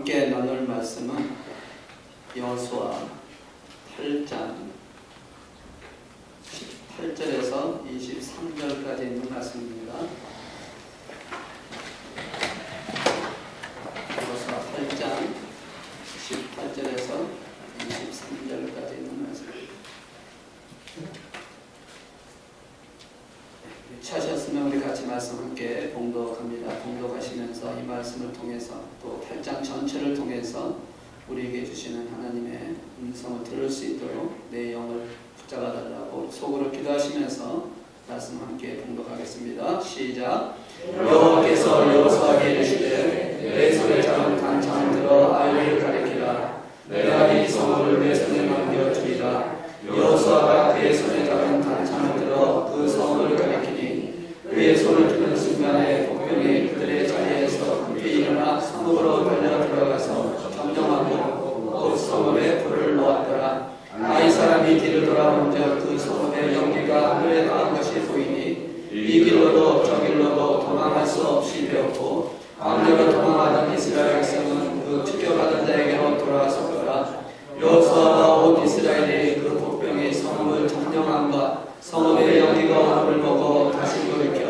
함께 나눌 말씀은 여호수아 8장 18절에서 23절까지 있는 말씀입니다. 여호수아 8장 18절에서 23절까지 있는 말씀입니다. 취하셨으면 우리 같이 말씀 함께 봉독합니다. 봉독하시면서 이 말씀을 통해서 또 8장 전체를 통해서 우리에게 주시는 하나님의 음성을 들을 수 있도록 내 영을 붙잡아 달라고 속으로 기도하시면서 말씀 함께 봉독하겠습니다. 시작. 여호와께서 여호수아에게 이르시되 내 손에 잡은 단창을 들어 아이를 가리키라. 내가 이 성읍을 내 손에 맡겨주리라. 여호수아가 그의 손에 잡은 단창을 들어 그 성읍을 가리키니 그의 손을 드는 순간에 복병이 그들의 자리에서 급히 일어나 성읍으로 달려 들어가서 점령하고 그 성읍에 불을 놓았더라. 아이 사람이 뒤를 돌아본즉 그 성읍의 연기가 하늘에 닿은 것이 보이니 이 길로도 저 길로도 도망할 수 없이 되었고 왕래로 도망하던 이스라엘 백성은 그 추격하던 자에게로 돌아왔었더라. 여호수아와 온 이스라엘이 그 복병이 성읍을 점령함과 성읍의 연기가 불을 보고 다시 돌이켜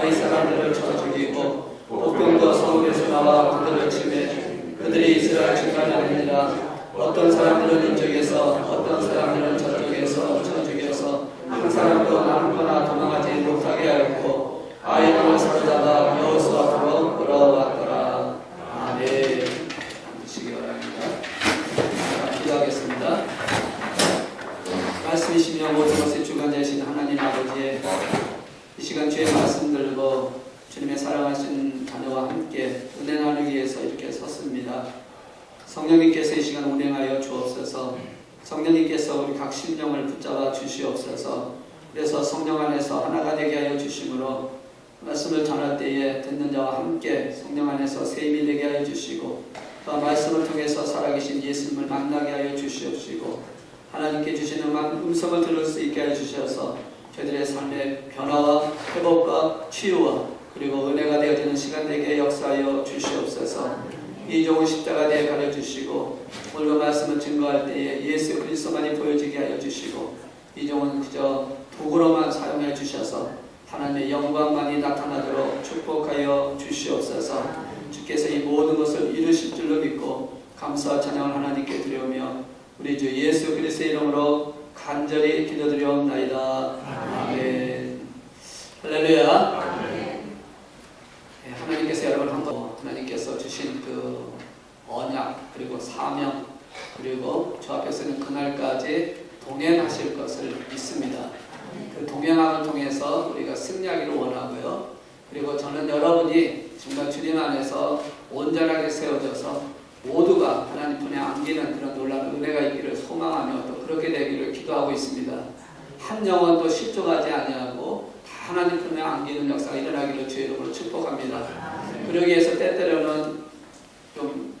아이 사람들을 쳐 죽이고 복병도 성읍에서 나와 그들을 치매 그들이 이스라엘 중간에 아니라 어떤 사람들은 이쪽에서 어떤 사람들은 저쪽에서 쳐 죽여서 한 사람도 남거나 도망하지 못하게 하였고 아이들을 사로잡아 여호수아 앞으로 끌어왔더라. 아멘. 앉으시기 바랍니다. 기도하겠습니다. 말씀이시며 모든 것의 주관자이신 하나님 아버지의 이 시간 주의 말씀 들고 주님의 사랑하신 자녀와 함께 은혜 나누기 위해서 이렇게 섰습니다. 성령님께서 이 시간 운행하여 주옵소서. 성령님께서 우리 각 심령을 붙잡아 주시옵소서. 그래서 성령 안에서 하나가 되게 하여 주심으로 말씀을 전할 때에 듣는 자와 함께 성령 안에서 세임이 되게 하여 주시고 또 말씀을 통해서 살아계신 예수님을 만나게 하여 주시옵시고 하나님께 주시는 음성을 들을 수 있게 하여 주셔서 저희들의 삶의 변화와 회복과 치유와 그리고 은혜가 되어지는 시간 되게 역사하여 주시옵소서. 이 종은 십자가에 가려주시고 오늘 그 말씀을 증거할 때에 예수 그리스도만이 보여지게 하여 주시고 이 종은 그저 도구로만 사용해 주셔서 하나님의 영광만이 나타나도록 축복하여 주시옵소서. 주께서 이 모든 것을 이루실 줄로 믿고 감사와 찬양을 하나님께 드리오며 우리 주 예수 그리스도의 이름으로 간절히 기도드리옵나이다. 아멘. 할렐루야. 하나님께서 여러분 한번 하나님께서 주신 그 언약 그리고 사명 그리고 저 앞에서는 그날까지 동행하실 것을 믿습니다. 그 동행함을 통해서 우리가 승리하기를 원하고요. 그리고 저는 여러분이 정말 주님 안에서 온전하게 세워져서 모두가 하나님 품에 안기는 그런 놀라운 은혜가 있기를 소망하며 또 그렇게 되기를 기도하고 있습니다. 한 영혼도 실족하지 아니하고 다 하나님 품에 안기는 역사가 일어나기를 주의 이름으로 축복합니다. 그러기 위해서 때때로는 좀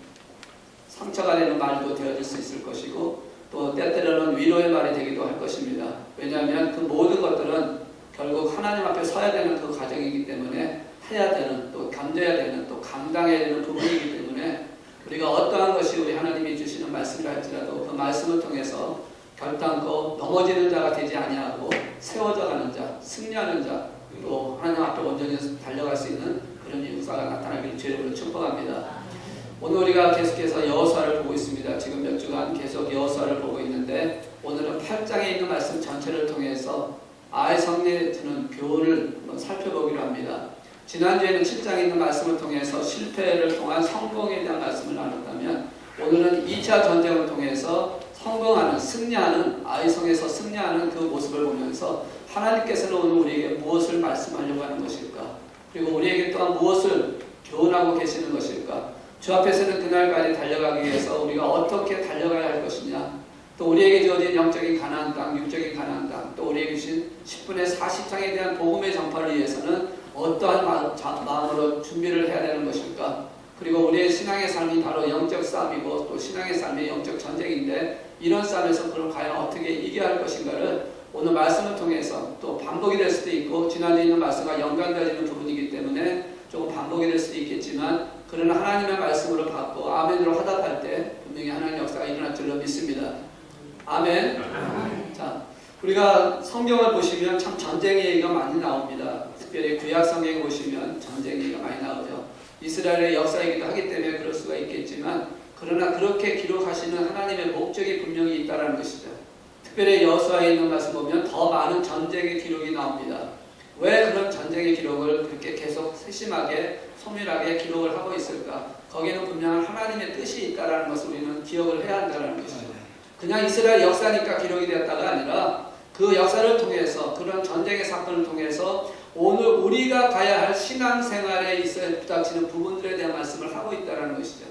상처가 되는 말도 되어질 수 있을 것이고 또 때때로는 위로의 말이 되기도 할 것입니다. 왜냐하면 그 모든 것들은 결국 하나님 앞에 서야 되는 그 과정이기 때문에 해야 되는 또 견뎌야 되는 또 감당해야 되는 부분이기 때문에 우리가 어떠한 것이 우리 하나님이 주시는 말씀이라 할지라도 그 말씀을 통해서 결단코 넘어지는 자가 되지 아니하고 세워져 가는 자, 승리하는 자, 또 하나님 앞에 온전히 달려갈 수 있는 그런 역사가 나타나기를 주님으로 축복합니다. 오늘 우리가 계속해서 여호수아를 보고 있습니다. 지금 몇 주간 계속 여호수아를 보고 있는데 오늘은 8장에 있는 말씀 전체를 통해서 아이 성례에 주는 교훈을 한번 살펴보기로 합니다. 지난주에는 7장에 있는 말씀을 통해서 실패를 통한 성공에 대한 말씀을 나눴다면 오늘은 2차 전쟁을 통해서 성공하는, 승리하는, 아이성에서 승리하는 그 모습을 보면서 하나님께서는 오늘 우리에게 무엇을 말씀하려고 하는 것일까? 그리고 우리에게 또한 무엇을 교훈하고 계시는 것일까? 주 앞에서는 그날까지 달려가기 위해서 우리가 어떻게 달려가야 할 것이냐? 또 우리에게 주어진 영적인 가나안 땅, 육적인 가나안 땅, 또 우리에게 주신 10분의 40장에 대한 복음의 전파를 위해서는 어떠한 마음으로 준비를 해야 되는 것일까? 그리고 우리의 신앙의 삶이 바로 영적 싸움이고 또 신앙의 삶이 영적 전쟁인데 이런 싸움에서 그럼 과연 어떻게 이겨야 할 것인가를 오늘 말씀을 통해서 또 반복이 될 수도 있고 지난주에 있는 말씀과 연관되어 있는 부분이기 때문에 조금 반복이 될 수도 있겠지만 그러나 하나님의 말씀으로 받고 아멘으로 화답할 때 분명히 하나님의 역사가 일어날 줄로 믿습니다. 아멘. 자, 우리가 성경을 보시면 참 전쟁 얘기가 많이 나옵니다. 특별히 구약 성경에 보시면 전쟁 얘기가 많이 나오죠. 이스라엘의 역사이기도 하기 때문에 그럴 수가 있겠지만, 그러나 그렇게 기록하시는 하나님의 목적이 분명히 있다는 것이죠. 특별히 여호수아에 있는 말씀 보면 더 많은 전쟁의 기록이 나옵니다. 왜 그런 전쟁의 기록을 그렇게 계속 세심하게 소밀하게 기록을 하고 있을까? 거기에는 분명한 하나님의 뜻이 있다는 것을 우리는 기억을 해야 한다는 것이죠. 그냥 이스라엘 역사니까 기록이 되었다가 아니라 그 역사를 통해서, 그런 전쟁의 사건을 통해서 오늘 우리가 가야 할 신앙생활에 있어 부닥치는 부분들에 대한 말씀을 하고 있다는 것이죠.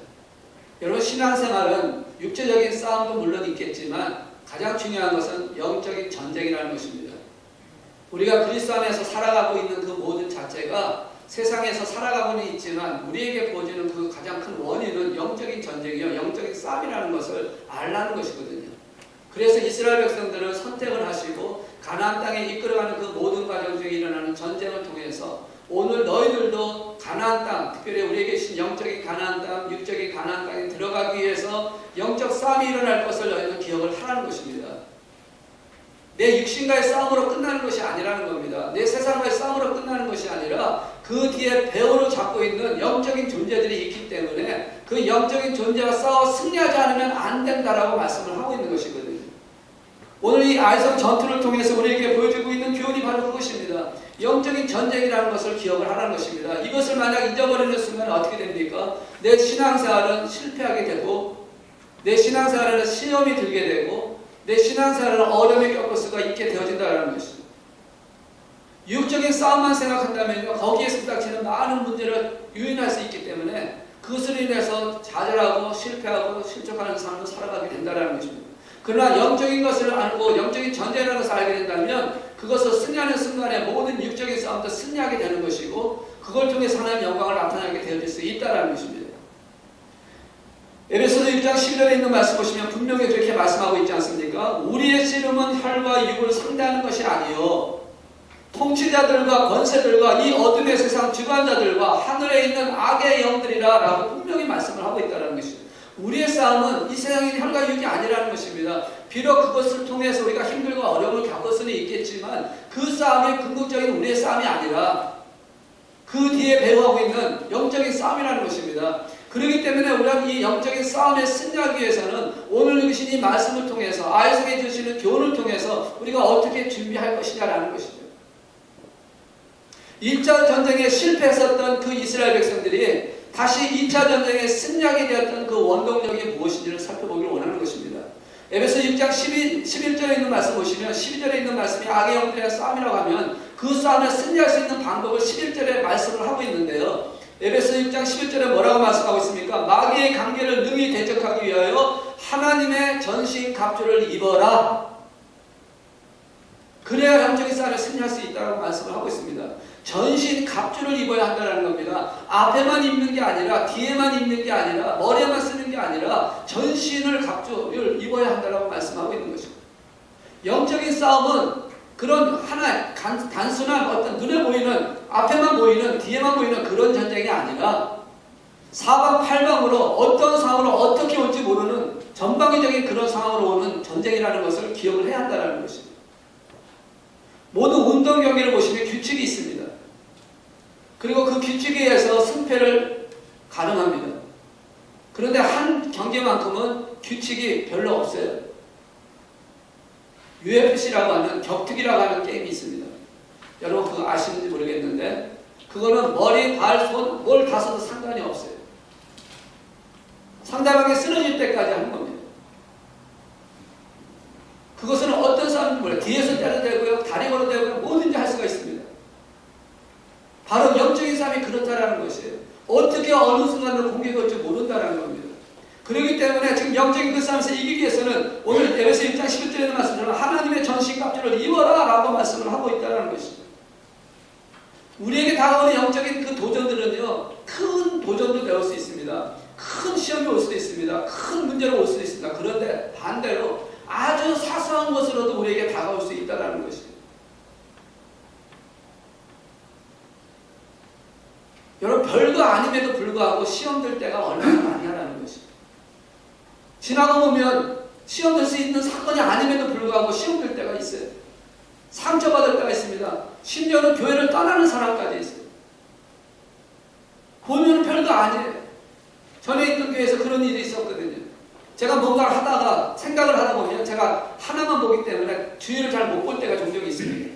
여러분, 신앙생활은 육체적인 싸움도 물론 있겠지만 가장 중요한 것은 영적인 전쟁이라는 것입니다. 우리가 그리스도 안에서 살아가고 있는 그 모든 자체가 세상에서 살아가고는 있지만 우리에게 보여주는 그 가장 큰 원인은 영적인 전쟁이요, 영적인 싸움이라는 것을 알라는 것이거든요. 그래서 이스라엘 백성들을 선택을 하시고 가나안 땅에 이끌어가는 그 모든 과정 중에 일어나는 전쟁을 통해서 오늘 너희들도 가나안 땅, 특별히 우리에게 계신 영적인 가나안 땅, 육적인 가나안 땅에 들어가기 위해서 영적 싸움이 일어날 것을 너희는 기억을 하라는 것입니다. 내 육신과의 싸움으로 끝나는 것이 아니라는 겁니다. 내 세상과의 싸움으로 끝나는 것이 아니라 그 뒤에 배후로 잡고 있는 영적인 존재들이 있기 때문에 그 영적인 존재와 싸워 승리하지 않으면 안 된다라고 말씀을 하고 있는 것이거든요. 오늘 이 아이성 전투를 통해서 우리에게 보여주고 있는 교훈이 바로 그것입니다. 영적인 전쟁이라는 것을 기억을 하라는 것입니다. 이것을 만약 잊어버리는 순간 어떻게 됩니까? 내 신앙생활은 실패하게 되고, 내 신앙생활에는 시험이 들게 되고, 내 신앙생활은 어려움을 겪을 수가 있게 되어진다는 것입니다. 육적인 싸움만 생각한다면요, 거기에서 부닥치는 많은 문제를 유인할 수 있기 때문에 그것으로 인해서 좌절하고 실패하고 실족하는 삶을 살아가게 된다는 것입니다. 그러나 영적인 것을 알고 영적인 전쟁이라는 것을 알게 된다면 그것을 승리하는 순간에 모든 육적인 싸움도 승리하게 되는 것이고, 그걸 통해서 하나님의 영광을 나타나게 되어질 수 있다는 것입니다. 에베소서 6장 11절에 있는 말씀 보시면 분명히 그렇게 말씀하고 있지 않습니까? 우리의 씨름은 혈과 육을 상대하는 것이 아니요 통치자들과 권세들과 이 어둠의 세상 주관자들과 하늘에 있는 악의 영들이라 라고 분명히 말씀을 하고 있다는 것입니다. 우리의 싸움은 이 세상의 혈과 육이 아니라는 것입니다. 비록 그것을 통해서 우리가 힘들고 어려움을 겪을 수는 있겠지만 그 싸움이 궁극적인 우리의 싸움이 아니라 그 뒤에 배후하고 있는 영적인 싸움이라는 것입니다. 그렇기 때문에 우리가 이 영적인 싸움에 승리하기 위해서는 오늘 읽으신 이 말씀을 통해서 아이성에 주시는 교훈을 통해서 우리가 어떻게 준비할 것이냐라는 것이죠. 1차 전쟁에 실패했었던 그 이스라엘 백성들이 다시 2차 전쟁에 승리하게 되었던 그 원동력이 무엇인지를 살펴보기를 원하는 것입니다. 에베소 6장 11절에 있는 말씀 보시면 12절에 있는 말씀이 악의 영들의 싸움이라고 하면 그 싸움에 승리할 수 있는 방법을 11절에 말씀을 하고 있는데요. 에베소 6장 11절에 뭐라고 말씀하고 있습니까? 마귀의 관계를 능히 대적하기 위하여 하나님의 전신 갑주를 입어라. 그래야 영적인 싸움에 승리할 수 있다고 말씀을 하고 있습니다. 전신 갑주를 입어야 한다는 겁니다. 앞에만 입는 게 아니라 뒤에만 입는 게 아니라 머리에만 쓰는 게 아니라 전신을 갑주를 입어야 한다고 말씀하고 있는 것입니다. 영적인 싸움은 그런 하나 단순한 어떤 눈에 보이는 앞에만 보이는 뒤에만 보이는 그런 전쟁이 아니라 사방팔방으로 어떤 상황으로 어떻게 올지 모르는 전방위적인 그런 상황으로 오는 전쟁이라는 것을 기억을 해야 한다는 것입니다. 모든 운동 경기를 보시면 규칙이 있습니다. 그리고 그 규칙에 의해서 승패를 가름합니다. 그런데 한 경기만큼은 규칙이 별로 없어요. UFC라고 하는 격투기라고 하는 게임이 있습니다. 여러분 그거 아시는지 모르겠는데 그거는 머리, 발, 손, 뭘 다 써도 상관이 없어요. 상대방이 쓰러질 때까지 하는 겁니다. 그것은 어떤 싸움인지 몰라요. 뒤에서 때려도 되고요, 다리 걸어도 되고요, 뭐든지 할 수가 있습니다. 바로 영적인 싸움이 그렇다라는 것이에요. 어떻게 어느 순간으로 공격이 올지 모른다는 겁니다. 그렇기 때문에 지금 영적인 그 싸움에서 이기기 위해서는 오늘 에베소 1장 11절에 있는 말씀처럼 하나님의 전신갑주를 입어라 라고 말씀을 하고 있다는 것입니다. 우리에게 다가오는 영적인 그 도전들은요, 큰 도전도 배울 수 있습니다. 큰 시험이 올 수도 있습니다. 큰 문제가 올 수도 있습니다. 그런데 반대로 아주 사소한 것으로도 우리에게 다가올 수 있다는 것입니다. 여러분 별거 아님에도 불구하고 불구하고 시험 들 때가 얼마나 많냐라는 것이. 지나고 보면 시험 들 수 있는 사건이 아님에도 불구하고 시험 들 때가 있어요. 상처받을 때가 있습니다. 심지어는 교회를 떠나는 사람까지 있어요. 보면 별거 아니에요. 전에 있던 교회에서 그런 일이 있었거든요. 제가 뭔가를 하다가 생각을 하다 보면 제가 하나만 보기 때문에 주위를 잘 못 볼 때가 종종 있습니다.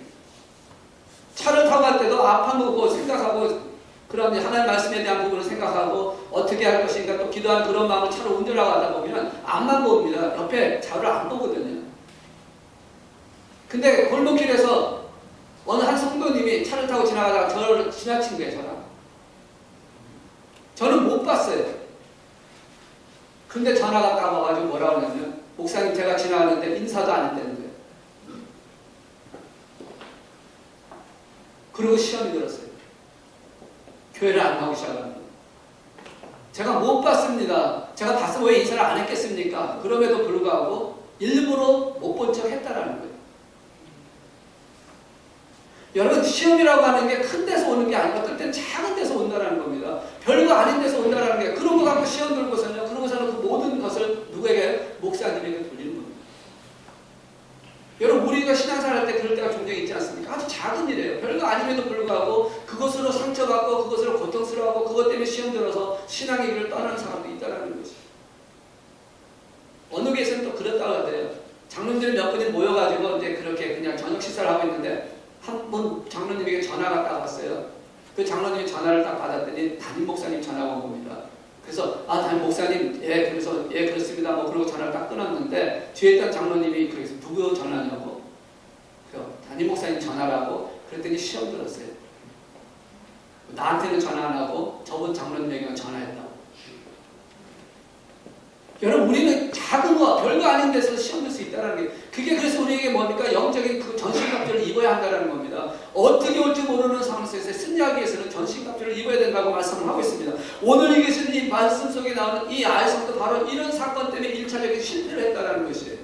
차를 타고 갈 때도 앞만 보고 생각하고 그런 하나님의 말씀에 대한 부분을 생각하고 어떻게 할 것인가 또 기도하는 그런 마음으로 차를 운전하고 하다 보면 앞만 봅니다. 옆에 차를 안 보거든요. 근데 골목길에서 어느 한 성도님이 차를 타고 지나가다가 저를 지나친 거예요. 저는 못 봤어요. 근데 전화가 딱 와가지고 뭐라고 하냐면 목사님 제가 지나가는데 인사도 안 했다는 거예요. 그리고 시험이 들었어요. 교회를 안 가고 시작합니다. 제가 못 봤습니다. 제가 봤으면 왜 인사를 안 했겠습니까? 그럼에도 불구하고 일부러 못 본 척 했다라는 거예요. 여러분 시험이라고 하는 게 큰 데서 오는 게 아니고 어떨 땐 작은 데서 온다는 겁니다. 별거 아닌 데서 온다는 게 그런 거 갖고 시험 들고서는요. 그러고서는 그 모든 것을 누구에게? 목사님에게 돌리는 겁니다. 여러분 우리가 신앙생활 할 때 그럴 때가 종종 있지 않습니까? 아주 작은 일이에요. 별거 아님에도 불구하고 그것으로 상처받고 그것으로 고통스러워하고 그것 때문에 시험 들어서 신앙의 길을 떠나는 사람도 있다는 것이죠. 어느 교회에서는 또 그렇다고 하더래요. 장로님들 몇 분이 모여가지고 이제 그렇게 그냥 저녁 식사를 하고 있는데 한 분 장로님에게 전화가 딱 왔어요. 그 장로님이 전화를 딱 받았더니 담임 목사님 전화가 온 겁니다. 그래서 담임 목사님 그래서 그렇습니다 뭐 그러고 전화를 딱 끊었는데 뒤에 있던 장로님이 그래서 누구 전화냐고 담임 목사님 전화라고 그랬더니 시험 들었어요. 나한테는 전화 안 하고 저번 장로님에게만 전화했다고. 여러분 우리는 작은 거 별거 아닌 데서 시험 들 수 있다는 게 그게 그래서 우리에게 뭡니까? 영적인 그 전신갑주를 입어야 한다는 겁니다. 어떻게 올지 모르는 상황 속에서 승리하기 위해서는 전신갑주를 입어야 된다고 말씀을 하고 있습니다. 오늘 이 계시는 이 말씀 속에 나오는 이 아이성도 바로 이런 사건 때문에 1차적인 실패를 했다는 것이에요.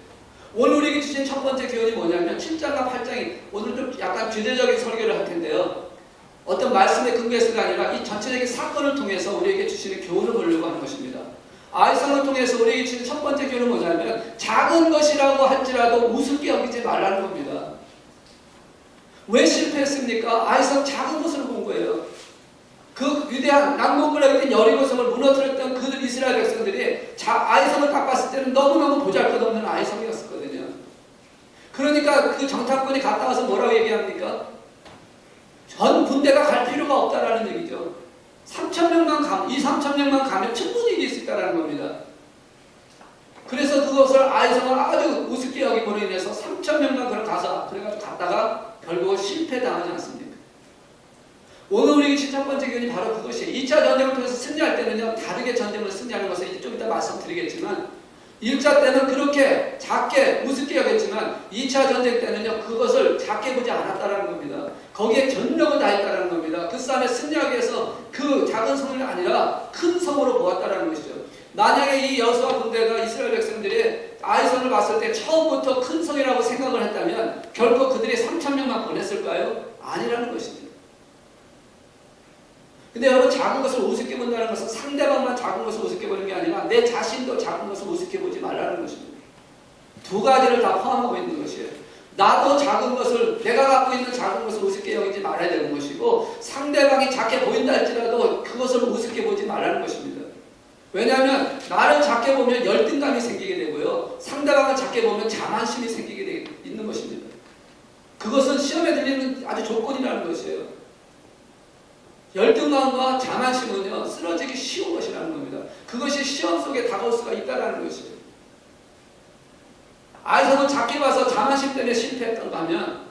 오늘 우리에게 주신 첫 번째 교훈이 뭐냐면 7장과 8장이 오늘 좀 약간 주제적인 설교를 할 텐데요. 어떤 말씀에 근거해서가 아니라 이 전체적인 사건을 통해서 우리에게 주시는 교훈을 보려고 하는 것입니다. 아이성을 통해서 우리에게 주신 첫 번째 교훈은 뭐냐면 작은 것이라고 할지라도 우습게 여기지 말라는 겁니다. 왜 실패했습니까? 아이성 작은 것을 본 거예요. 그 위대한 난공불락이 된 여리고성을 무너뜨렸던 그들 이스라엘 백성들이 아이성을 딱 봤을 때는 너무너무 보잘것없는 아이성이었거든요. 그러니까 그 정탐꾼이 갔다 와서 뭐라고 얘기합니까? 전 군대가 갈 필요가 없다라는 얘기죠. 3,000명만 가면 충분히 이길 수 있다는 겁니다. 그래서 그것을 아이성을 아주 우습게 여김으로 인해서 3,000명만 그래가지고 갔다가 결국 실패당하지 않습니까? 오늘 우리에게 첫 번째 교훈이 바로 그것이에요. 2차 전쟁을 통해서 승리할 때는요, 다르게 전쟁을 승리하는 것을 이제 좀 이따 말씀드리겠지만, 1차 때는 그렇게 작게 우습게 여겼지만 2차 전쟁 때는요 그것을 작게 보지 않았다는 겁니다. 거기에 전력을 다했다는 겁니다. 그 싸움에 승리하기 위해서 그 작은 성이 아니라 큰 성으로 보았다는 것이죠. 만약에 이 여호수아 군대가 이스라엘 백성들이 아이성을 봤을 때 처음부터 큰 성이라고 생각을 했다면 결코 그들이 3,000명만 보냈을까요? 아니라는 것입니다. 근데 여러분 작은 것을 우습게 본다는 것은 상대방만 작은 것을 우습게 보는 게 아니라 내 자신도 작은 것을 우습게 보지 말라는 것입니다. 두 가지를 다 포함하고 있는 것이에요. 나도 작은 것을 내가 갖고 있는 작은 것을 우습게 여기지 말아야 되는 것이고 상대방이 작게 보인다 할지라도 그것을 우습게 보지 말라는 것입니다. 왜냐하면 나를 작게 보면 열등감이 생기게 되고요. 상대방을 작게 보면 자만심이 생기게 있는 것입니다. 그것은 시험에 들리는 아주 조건이라는 것이에요. 열등감과 자만심은요 쓰러지기 쉬운 것이라는 겁니다. 그것이 시험 속에 다가올 수가 있다는 것이에요. 아이성은 작게 봐서 자만심 때문에 실패했던가 하면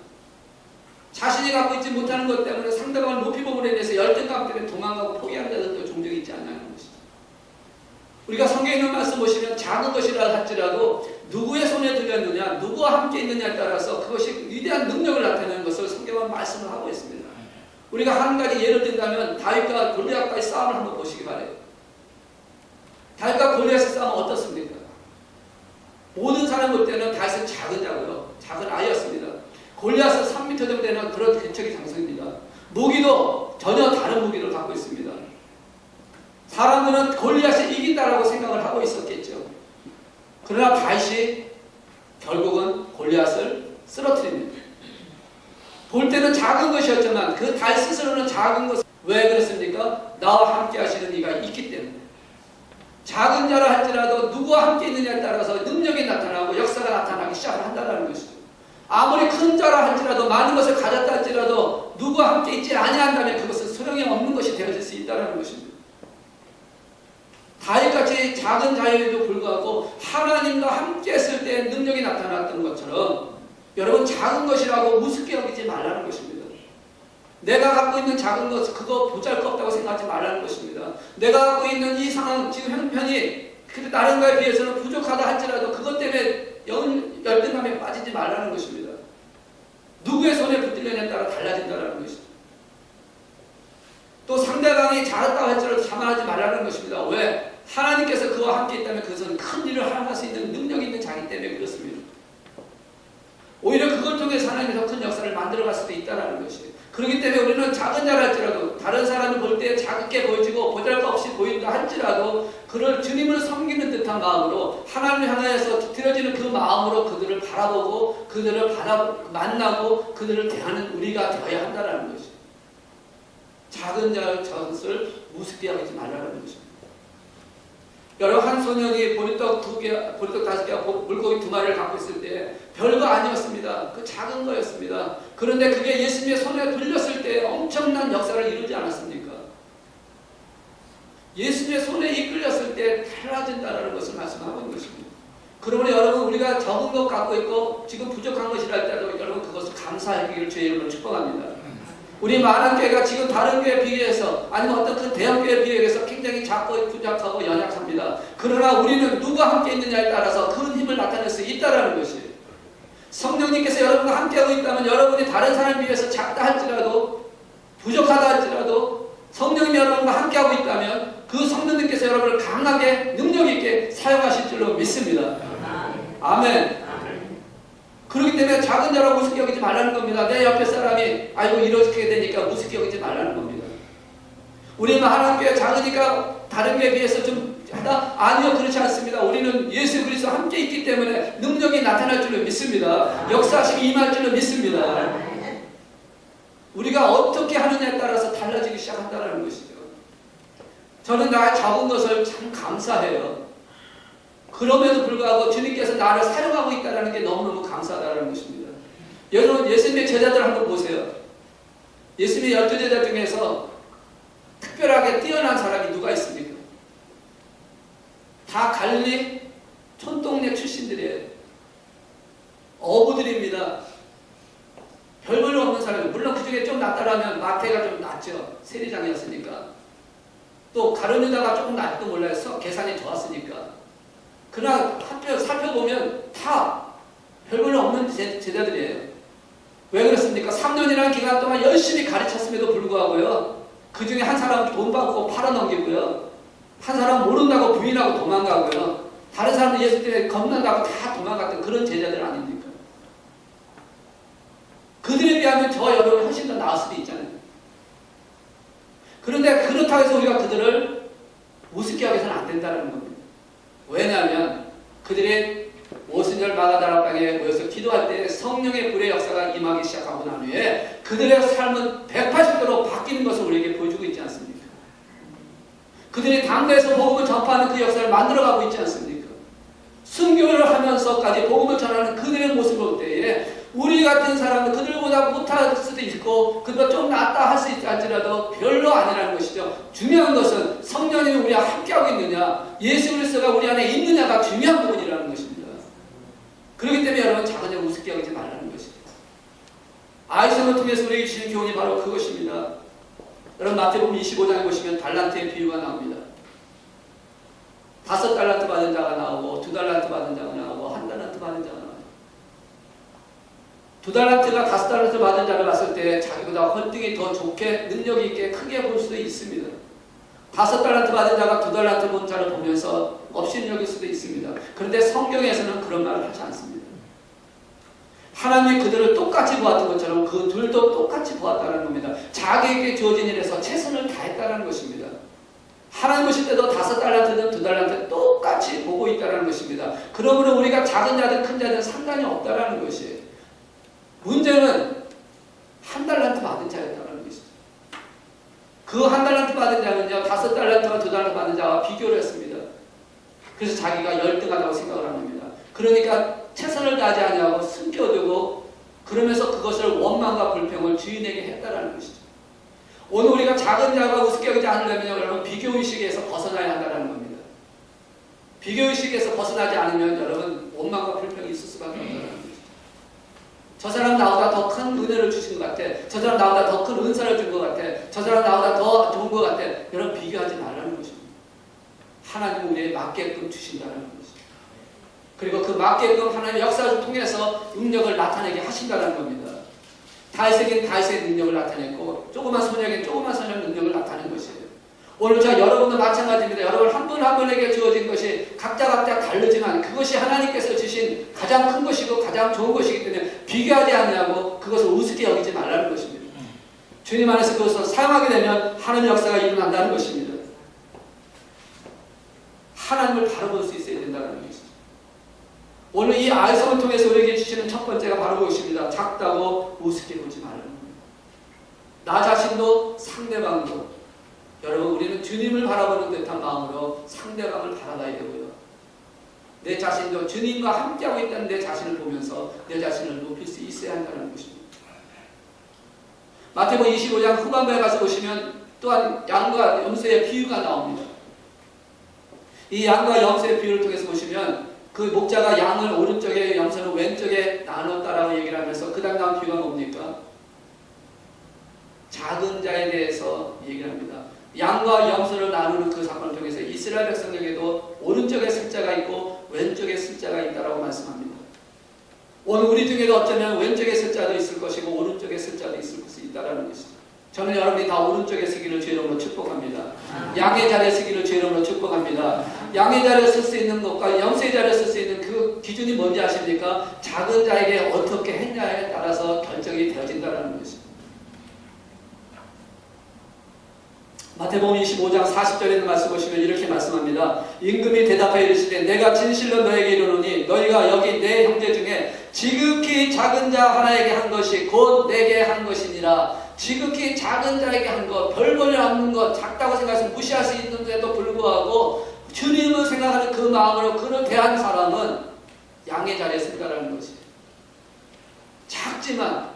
자신이 갖고 있지 못하는 것 때문에 상대방을 높이 봄으로 인해서 열등감 때문에 도망가고 포기하는 자들도 종종 있지 않냐는 것이죠. 우리가 성경에 있는 말씀 보시면 작은 것이라 할지라도 누구의 손에 들렸느냐 누구와 함께 있느냐에 따라서 그것이 위대한 능력을 나타내는 것을 성경은 말씀을 하고 있습니다. 우리가 한 가지 예를 든다면 다윗과 골리앗과의 싸움을 한번 보시기 바래요. 다윗과 골리앗의 싸움은 어떻습니까? 모든 사람 볼 때는 다윗은 작은 자고요. 작은 아이였습니다. 골리앗은 3m 정도 되는 그런 근처기 장성입니다. 무기도 전혀 다른 무기를 갖고 있습니다. 사람들은 골리앗이 이긴다라고 생각을 하고 있었겠죠. 그러나 다윗이 결국은 골리앗을 쓰러뜨립니다. 볼 때는 작은 것이었지만 그 다윗 스스로는 작은 것. 왜 그렇습니까? 나와 함께 하시는 이가 있기 때문에. 작은 자라 할지라도 누구와 함께 있느냐에 따라서 능력이 나타나고 역사가 나타나기 시작을 한다는 것이죠. 아무리 큰 자라 할지라도 많은 것을 가졌다 할지라도 누구와 함께 있지 아니한다면 그것은 소용이 없는 것이 되어질 수 있다는 것입니다. 다윗같이 작은 자에도 불구하고 하나님과 함께 했을 때 능력이 나타났던 것처럼 여러분 작은 것이라고 우습게 여기지 말라는 것입니다. 내가 갖고 있는 작은 것 그거 보잘것없다고 생각하지 말라는 것입니다. 내가 갖고 있는 이 상황 지금 형편이 다른 거에 비해서는 부족하다 할지라도 그것 때문에 열등감에 빠지지 말라는 것입니다. 누구의 손에 붙들려냐에 따라 달라진다는 것이죠. 또 상대방이 잘했다고 할지라도 자만하지 말라는 것입니다. 왜? 하나님께서 그와 함께 있다면 그것은 큰 일을 할 수 있는 능력이 있는 자기 때문에 그렇습니다. 오히려 그걸 통해서 하나님이 더 큰 역사를 만들어갈 수도 있다는 것이에요. 그렇기 때문에 우리는 작은 자라 할지라도 다른 사람을 볼 때 작게 보여지고 보잘것없이 보인다 할지라도 그를 주님을 섬기는 듯한 마음으로 하나님을 향해서 드려지는 그 마음으로 그들을 바라보고 그들을 만나고 그들을 대하는 우리가 되어야 한다는 것이죠. 작은 자의 젖을 우습게 여기지 말라는 것입니다. 여러분 한 소년이 보리떡 2개, 보리떡 5개, 물고기 2마리를 갖고 있을 때 별거 아니었습니다. 그 작은 거였습니다. 그런데 그게 예수님의 손에 들렸을 때 엄청난 역사를 이루지 않았습니까? 예수님의 손에 이끌렸을 때 달라진다는 것을 말씀하고 있는 것입니다. 그러므로 여러분 우리가 적은 것 갖고 있고 지금 부족한 것이라 할지라도 여러분 그것을 감사하기를 주의 이름으로 축복합니다. 우리 만안교회가 지금 다른 교회에 비해서 아니면 어떤 큰 대형 교회에 비해서 굉장히 작고 부족하고 연약합니다. 그러나 우리는 누가 함께 있느냐에 따라서 큰 힘을 나타낼 수 있다는 것이에요. 성령님께서 여러분과 함께하고 있다면 여러분이 다른 사람에 비해서 작다 할지라도 부족하다 할지라도 성령님이 여러분과 함께하고 있다면 그 성령님께서 여러분을 강하게 능력 있게 사용하실 줄로 믿습니다. 아멘. 그렇기 때문에 작은 자라고 우습게 여기지 말라는 겁니다. 내 옆에 사람이 아이고 이렇게 되니까 우습게 여기지 말라는 겁니다. 우리는 하나님께 작으니까 다른 교회에 비해서 좀 하다? 아니요, 그렇지 않습니다. 우리는 예수 그리스도 함께 있기 때문에 능력이 나타날 줄로 믿습니다. 역사하심이 임할 줄로 믿습니다. 우리가 어떻게 하느냐에 따라서 달라지기 시작한다는 것이죠. 저는 나의 적은 것을 참 감사해요. 그럼에도 불구하고 주님께서 나를 사용하고 있다는 게 너무너무 감사하다는 것입니다. 여러분 예수님의 제자들 한번 보세요. 예수님의 12제자 중에서 특별하게 뛰어난 사람이 누가 있습니까? 다 갈릴리 촌동네 출신들이에요. 어부들입니다. 별 볼일 없는 사람이 물론 그 중에 좀 낫다라면 마태가 좀 낫죠. 세리장이었으니까. 또 가룟유다가 조금 낫도 몰라요. 계산이 좋았으니까. 그러나 살펴보면 다 별 볼일 없는 제자들이에요. 왜 그렇습니까? 3년이라는 기간 동안 열심히 가르쳤음에도 불구하고요. 그 중에 한 사람은 돈 받고 팔아넘기고요. 한 사람은 모른다고 부인하고 도망가고요. 다른 사람은 예수 때문에 겁난다고 다 도망갔던 그런 제자들 아닙니까? 그들에 비하면 저 여러분 훨씬 더 나을 수도 있잖아요. 그런데 그렇다고 해서 우리가 그들을 우습게 여기서는 안 된다는 겁니다. 왜냐하면 그들이 오순절 마가다락 땅에 모여서 기도할 때 성령의 불의 역사가 임하기 시작하고 난 후에 그들의 삶은 180도로 바뀌는 것을 우리에게 보여주고 있지 않습니까? 그들이 당대에서 복음을 전파하는 그 역사를 만들어가고 있지 않습니까? 순교를 하면서까지 복음을 전하는 그들의 모습을 볼 때에 우리 같은 사람은 그들보다 못할 수도 있고 그들보다 좀 낫다 할 수 있지 않지라도 별로 아니라는 것이죠. 중요한 것은 성령님이 우리와 함께하고 있느냐, 예수 그리스도가 우리 안에 있느냐가 중요한 부분이라는 것입니다. 그렇기 때문에 여러분 작은 자 우습게 여기지 말라는 것이죠. 아이성을 통해서 우리에게 주신 교훈이 바로 그것입니다. 여러분 마태복음 25장에 보시면 달란트의 비유가 나옵니다. 5달란트 받은 자가 나오고 2달란트 받은 자가 나오고 1달란트 받은 자가 나와요. 2달란트가 5달란트 받은 자를 봤을 때 자기보다 헌등이 더 좋게 능력 있게 크게 볼 수도 있습니다. 5달란트 받은 자가 2달란트 본 자를 보면서 업신여길 수도 있습니다. 그런데 성경에서는 그런 말을 하지 않습니다. 하나님이 그들을 똑같이 보았던 것처럼 그 둘도 똑같이 보았다는 겁니다. 자기에게 주어진 일에서 최선을 다했다는 것입니다. 하나님 보실 때도 5달란트든 2달란트 똑같이 보고 있다는 것입니다. 그러므로 우리가 작은 자든 큰 자든 상관이 없다는 것이에요. 문제는 1달란트 받은 자였다는 것이죠. 그 1달란트 받은 자는요, 5달란트와 2달란트 받은 자와 비교를 했습니다. 그래서 자기가 열등하다고 생각을 합니다. 그러니까 최선을 다하지 아니하고 숨겨두고 그러면서 그것을 원망과 불평을 주인에게 했다는 것이죠. 오늘 우리가 작은 자가 우습게 여기지 않으려면 여러분 비교의식에서 벗어나야 한다는 겁니다. 비교의식에서 벗어나지 않으면 여러분 원망과 불평이 있을 수밖에 없다는 거죠. 저 사람 나보다 더 큰 은혜를 주신 것 같아. 저 사람 나보다 더 큰 은사를 준 것 같아. 저 사람 나보다 더 좋은 것 같아. 여러분 비교하지 말라는 것입니다. 하나님은 우리에 맞게끔 주신다는 것이죠. 그리고 그 맞게끔 하나님의 역사를 통해서 능력을 나타내게 하신다는 겁니다. 다윗에겐 다윗의 능력을 나타냈고 조그만 소녀에겐 조그만 소녀의 능력을 나타낸 것이에요. 오늘 저 여러분도 마찬가지입니다. 여러분 한 분 한 분에게 주어진 것이 각자 다르지만 그것이 하나님께서 주신 가장 큰 것이고 가장 좋은 것이기 때문에 비교하지 않냐고 그것을 우습게 여기지 말라는 것입니다. 주님 안에서 그것을 사용하게 되면 하나님의 역사가 일어난다는 것입니다. 하나님을 바라볼 수 있어야 된다는 것이죠. 오늘 이 아이성을 통해서 우리에게 주시는 첫 번째가 바로 그것입니다. 작다고 우습게 보지 말라는 겁니다. 나 자신도 상대방도 여러분 우리는 주님을 바라보는 듯한 마음으로 상대방을 바라봐야 되고요. 내 자신도 주님과 함께하고 있다는 내 자신을 보면서 내 자신을 높일 수 있어야 한다는 것입니다. 마태복음 25장 후반부에 가서 보시면 또한 양과 염소의 비유가 나옵니다. 이 양과 염소의 비유를 통해서 보시면 그 목자가 양을 오른쪽에 염소를 왼쪽에 나눴다라고 얘기를 하면서 그 다음 나온 비유가 뭡니까? 작은 자에 대해서 얘기를 합니다. 양과 염소를 나누는 그 사건을 통해서 이스라엘 백성에게도 오른쪽에 숫자가 있고 왼쪽에 숫자가 있다라고 말씀합니다. 오늘 우리 중에도 어쩌면 왼쪽에 숫자도 있을 것이고 오른쪽에 숫자도 있을 것이 있다라는 것이죠. 저는 여러분이 다 오른쪽에 서기를 주의 이름으로 축복합니다. 양의 자리에 서기를 주의 이름으로 축복합니다. 양의 자리에 설 수 있는 것과 염소의 자리에 설 수 있는 그 기준이 뭔지 아십니까? 작은 자에게 어떻게 했냐에 따라서 결정이 되어진다는 것입니다. 마태복음 25장 40절에 있는 말씀 보시면 이렇게 말씀합니다. 임금이 대답하여 이르시되 내가 진실로 너에게 이르노니 너희가 여기 내 형제 중에 지극히 작은 자 하나에게 한 것이 곧 내게 한 것이니라. 지극히 작은 자에게 한 것, 별 볼일 없는 것, 작다고 생각해서 무시할 수 있는데도 불구하고 주님을 생각하는 그 마음으로 그를 대한 사람은 양의 자리에 쓴다라는 것이에요. 작지만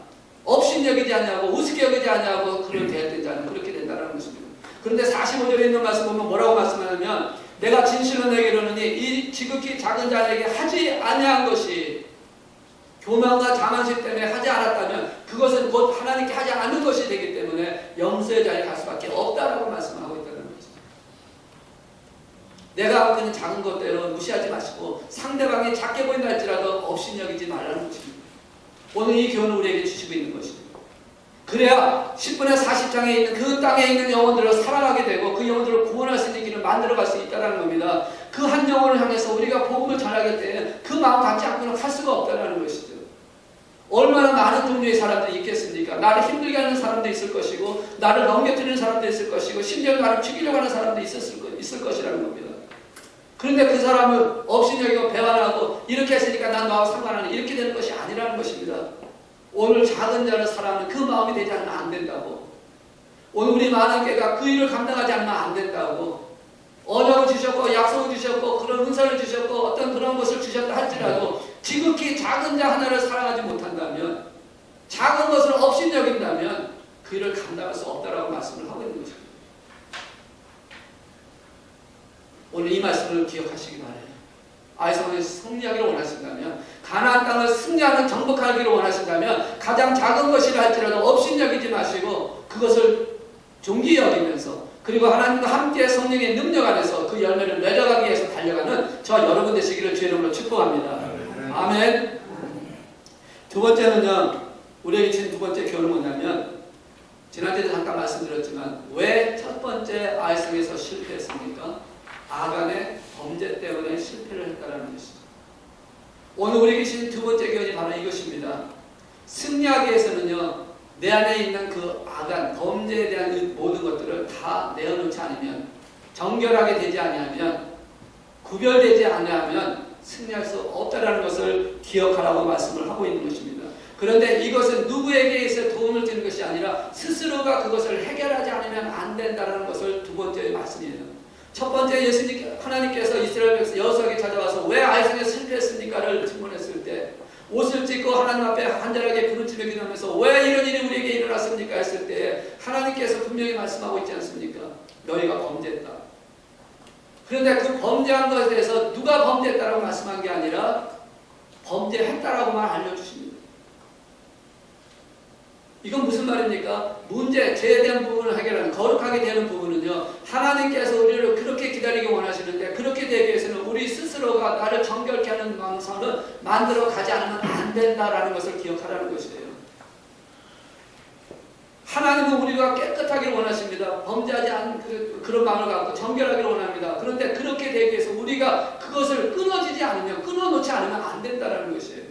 업신여기지 않냐고 우습게 여기지 않냐고 그를 대했던 자는 그렇게 된다는 것입니다. 그런데 45절에 있는 말씀 보면 뭐라고 말씀하냐면 내가 진실로 너에게 이르노니 이 지극히 작은 자에게 하지 아니한 것이 교만과 자만심 때문에 하지 않았다면 그것은 곧 하나님께 하지 않는 것이 되기 때문에 염소의 자리에 갈 수밖에 없다라고 말씀하고 있다는 거죠. 내가 그는 작은 것대로 무시하지 마시고 상대방이 작게 보인다 할지라도 업신여기지 말라는 것입니다. 오늘 이 교훈을 우리에게 주시고 있는 것입니다. 그래야 10분의 40장에 있는 그 땅에 있는 영혼들을 사랑하게 되고 그 영혼들을 구원할 수 있는 길을 만들어갈 수 있다는 겁니다. 그 한 영혼을 향해서 우리가 복음을 전하게 되면 그 마음 갖지 않고는 할 수가 없다는 것이죠. 얼마나 많은 종류의 사람들이 있겠습니까? 나를 힘들게 하는 사람도 있을 것이고 나를 넘겨뜨리는 사람도 있을 것이고 심지어 나를 죽이려고 하는 사람도 있을 것이라는 겁니다. 그런데 그 사람을 업신여기고 배반하고 이렇게 했으니까 난 너하고 상관하는 이렇게 되는 것이 아니라는 것입니다. 오늘 작은 자를 사랑하는 그 마음이 되지 않으면 안 된다고. 오늘 우리 많은 교회가 그 일을 감당하지 않으면 안 된다고. 언약을 주셨고 약속을 주셨고 그런 은사를 주셨고 어떤 그런 것을 주셨다 할지라도 지극히 작은 자 하나를 사랑하지 못한다면 작은 것을 업신여긴다면 그 일을 감당할 수 없다라고 말씀을 하고 있는 것입니다. 오늘 이 말씀을 기억하시기 바랍니다. 아이성을 승리하기를 원하신다면 가나안 땅을 승리하는 정복하기를 원하신다면 가장 작은 것이라 할지라도 업신여기지 마시고 그것을 존귀히 여기면서 그리고 하나님과 함께 성령의 능력 안에서 그 열매를 맺어가기 위해서 달려가는 저 여러분 되시기를 주의 이름으로 축복합니다. 아멘. 두 번째는요, 우리에게 주신 두 번째 교훈은 뭐냐면 지난주에도 잠깐 말씀드렸지만 왜 첫 번째 아이성에서 실패했습니까? 아간의 범죄 때문에 실패를 했다는 것이죠. 오늘 우리에게 주신 두 번째 교훈이 바로 이것입니다. 승리하기 위해서는요, 내 안에 있는 그 아간, 범죄에 대한 모든 것들을 다 내어놓지 않으면 정결하게 되지 아니하면, 구별되지 아니하면 승리할 수 없다라는 것을 기억하라고 말씀을 하고 있는 것입니다. 그런데 이것은 누구에게서 도움을 드리는 것이 아니라 스스로가 그것을 해결하지 않으면 안 된다는 것을 두 번째 말씀이에요. 첫 번째, 하나님께서 이스라엘 백성 여호수아에게 찾아와서 왜 아이성에 실패했습니까를 질문했을 때, 옷을 찢고 하나님 앞에 간절하게 부르짖며 기도하면서 왜 이런 일이 우리에게 일어났습니까 했을 때 하나님께서 분명히 말씀하고 있지 않습니까? 너희가 범죄했다. 그런데 그 범죄한 것에 대해서 누가 범죄했다라고 말씀한 게 아니라 범죄했다라고만 알려주십니다. 이건 무슨 말입니까? 문제, 죄에 대한 부분을 해결하는, 거룩하게 되는 부분은요, 하나님께서 우리를 그렇게 기다리기 원하시는데, 그렇게 되기 위해서는 우리 스스로가 나를 정결케 하는 방선을 만들어 가지 않으면 안 된다라는 것을 기억하라는 것이에요. 하나님은 우리가 깨끗하기를 원하십니다. 범죄하지 않은 그런 마음을 갖고 정결하기를 원합니다. 그런데 그렇게 되기 위해서 우리가 그것을 끊어지지 않으면, 끊어놓지 않으면 안 된다라는 것이에요.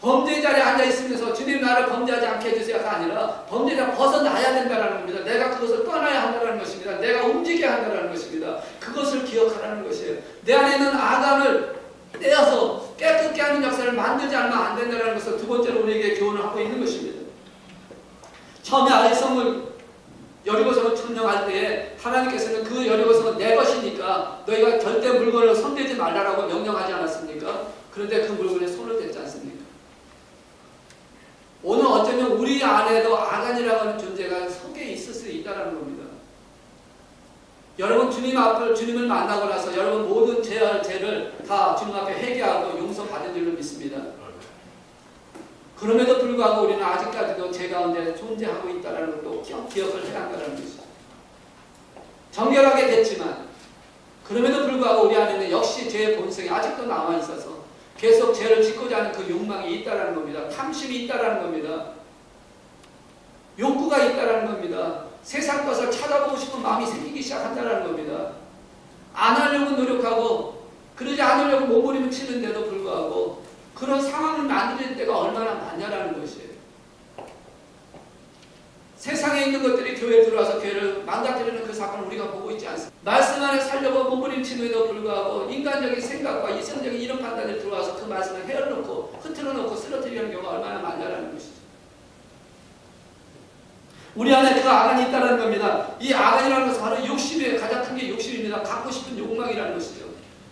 범죄 자리에 앉아있으면서 주님 나를 범죄하지 않게 해주세요가 아니라 범죄자 벗어나야 된다는 겁니다. 내가 그것을 떠나야 한다는 것입니다. 내가 움직여야 한다는 것입니다. 그것을 기억하라는 것이에요. 내 안에 있는 아간을 떼어서 깨끗게 하는 역사를 만들지 않으면 안 된다는 것을 두 번째로 우리에게 교훈을 하고 있는 것입니다. 처음에 아이성을 여리고성을 점령할 때에 하나님께서는 그 여리고성은 내 것이니까 너희가 절대 물건을 손대지 말라라고 명령하지 않았습니까? 그런데 그 물건에 손을 댔지 않습니까? 오늘 어쩌면 우리 안에도 아간이라고 하는 존재가 속에 있을 수 있다는 겁니다. 여러분 주님을 만나고 나서 여러분 모든 죄를 다 주님 앞에 회개하고 용서받은 줄로 믿습니다. 그럼에도 불구하고 우리는 아직까지도 죄 가운데 존재하고 있다는 것도 기억을 해야 한다는 것이죠. 정결하게 됐지만 그럼에도 불구하고 우리 안에는 역시 죄의 본성이 아직도 남아있어서 계속 죄를 짓고자 하는 그 욕망이 있다는 겁니다. 탐심이 있다는 겁니다. 욕구가 있다는 겁니다. 세상 것을 찾아보고 싶은 마음이 생기기 시작한다는 겁니다. 안 하려고 노력하고 그러지 않으려고 몸부림을 치는데도 불구하고 그런 상황을 만드는 때가 얼마나 많냐라는 것이에요. 세상에 있는 것들이 교회에 들어와서 교회를 망가뜨리는 그 사건을 우리가 보고 있지 않습니까? 말씀 안에 살려고 몸부림치는데도 불구하고 인간적인 생각과 이성적인 이런 판단이 들어와서 그 말씀을 헤어놓고 흐트러놓고 쓰러뜨리는 경우가 얼마나 많냐라는 것이죠. 우리 안에 그 아간이 있다는 겁니다. 이 아간이라는 것은 바로 욕심이에요. 가장 큰 게 욕심입니다. 갖고 싶은 욕망이라는 것이죠.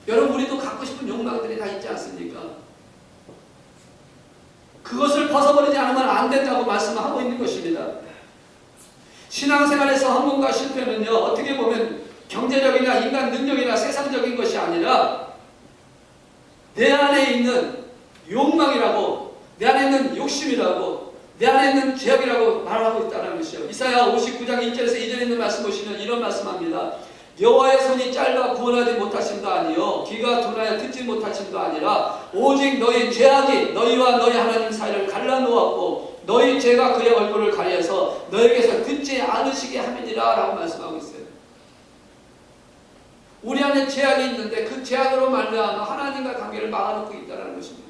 여러분 우리도 갖고 싶은 욕망들이 다 있지 않습니까? 그것을 벗어버리지 않으면 안 된다고 말씀하고 있는 것입니다. 신앙생활에서 헌금과 실패는요, 어떻게 보면 경제적이나 인간 능력이나 세상적인 것이 아니라 내 안에 있는 욕망이라고, 내 안에 있는 욕심이라고, 내 안에 있는 죄악이라고 말하고 있다는 것이요. 이사야 59장 1절에서 2절에 있는 말씀 보시면 이런 말씀합니다. 여호와의 손이 짧아 구원하지 못하심도 아니요 귀가 둔하여 듣지 못하심도 아니라 오직 너희 죄악이 너희와 너희 하나님 사이를 갈라놓았고 너희 죄가 그의 얼굴을 가려서 너에게서 듣지 않으시게 함이니라 라고 말씀하고 있어요. 우리 안에 죄악이 있는데 그 죄악으로 말미암아 하나님과 관계를 막아놓고 있다는 것입니다.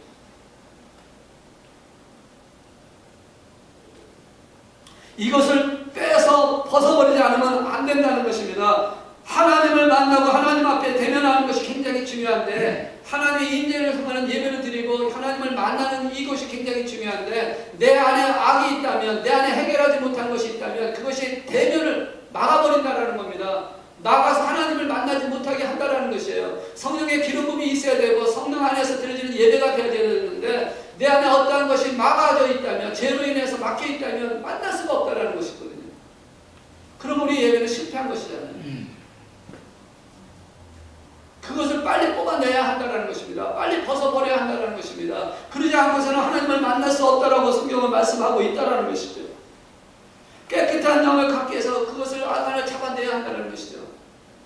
이것을 빼서 벗어버리지 않으면 안 된다는 것입니다. 하나님을 만나고 하나님 앞에 대면하는 것이 굉장히 중요한데 하나님의 인재를 통하는 예배를 드리고 하나님을 만나는 이것이 굉장히 중요한데 내 안에 악이 있다면, 내 안에 해결하지 못한 것이 있다면 그것이 대면을 막아버린다는 겁니다. 나가서 하나님을 만나지 못하게 한다는 것이에요. 성령의 기름 부음이 있어야 되고 성령 안에서 드려지는 예배가 되어야 되는데 내 안에 어떠한 것이 막아져 있다면, 죄로 인해서 막혀 있다면 만날 수가 없다는 것이거든요. 그럼 우리 예배는 실패한 것이잖아요. 그것을 빨리 뽑아내야 한다는 것입니다. 빨리 벗어버려야 한다는 것입니다. 그러지 않고서는 하나님을 만날 수 없다라고 성경은 말씀하고 있다는 것이죠. 깨끗한 영을 갖기 위해서 그것을 안에 잡아내야 한다는 것이죠.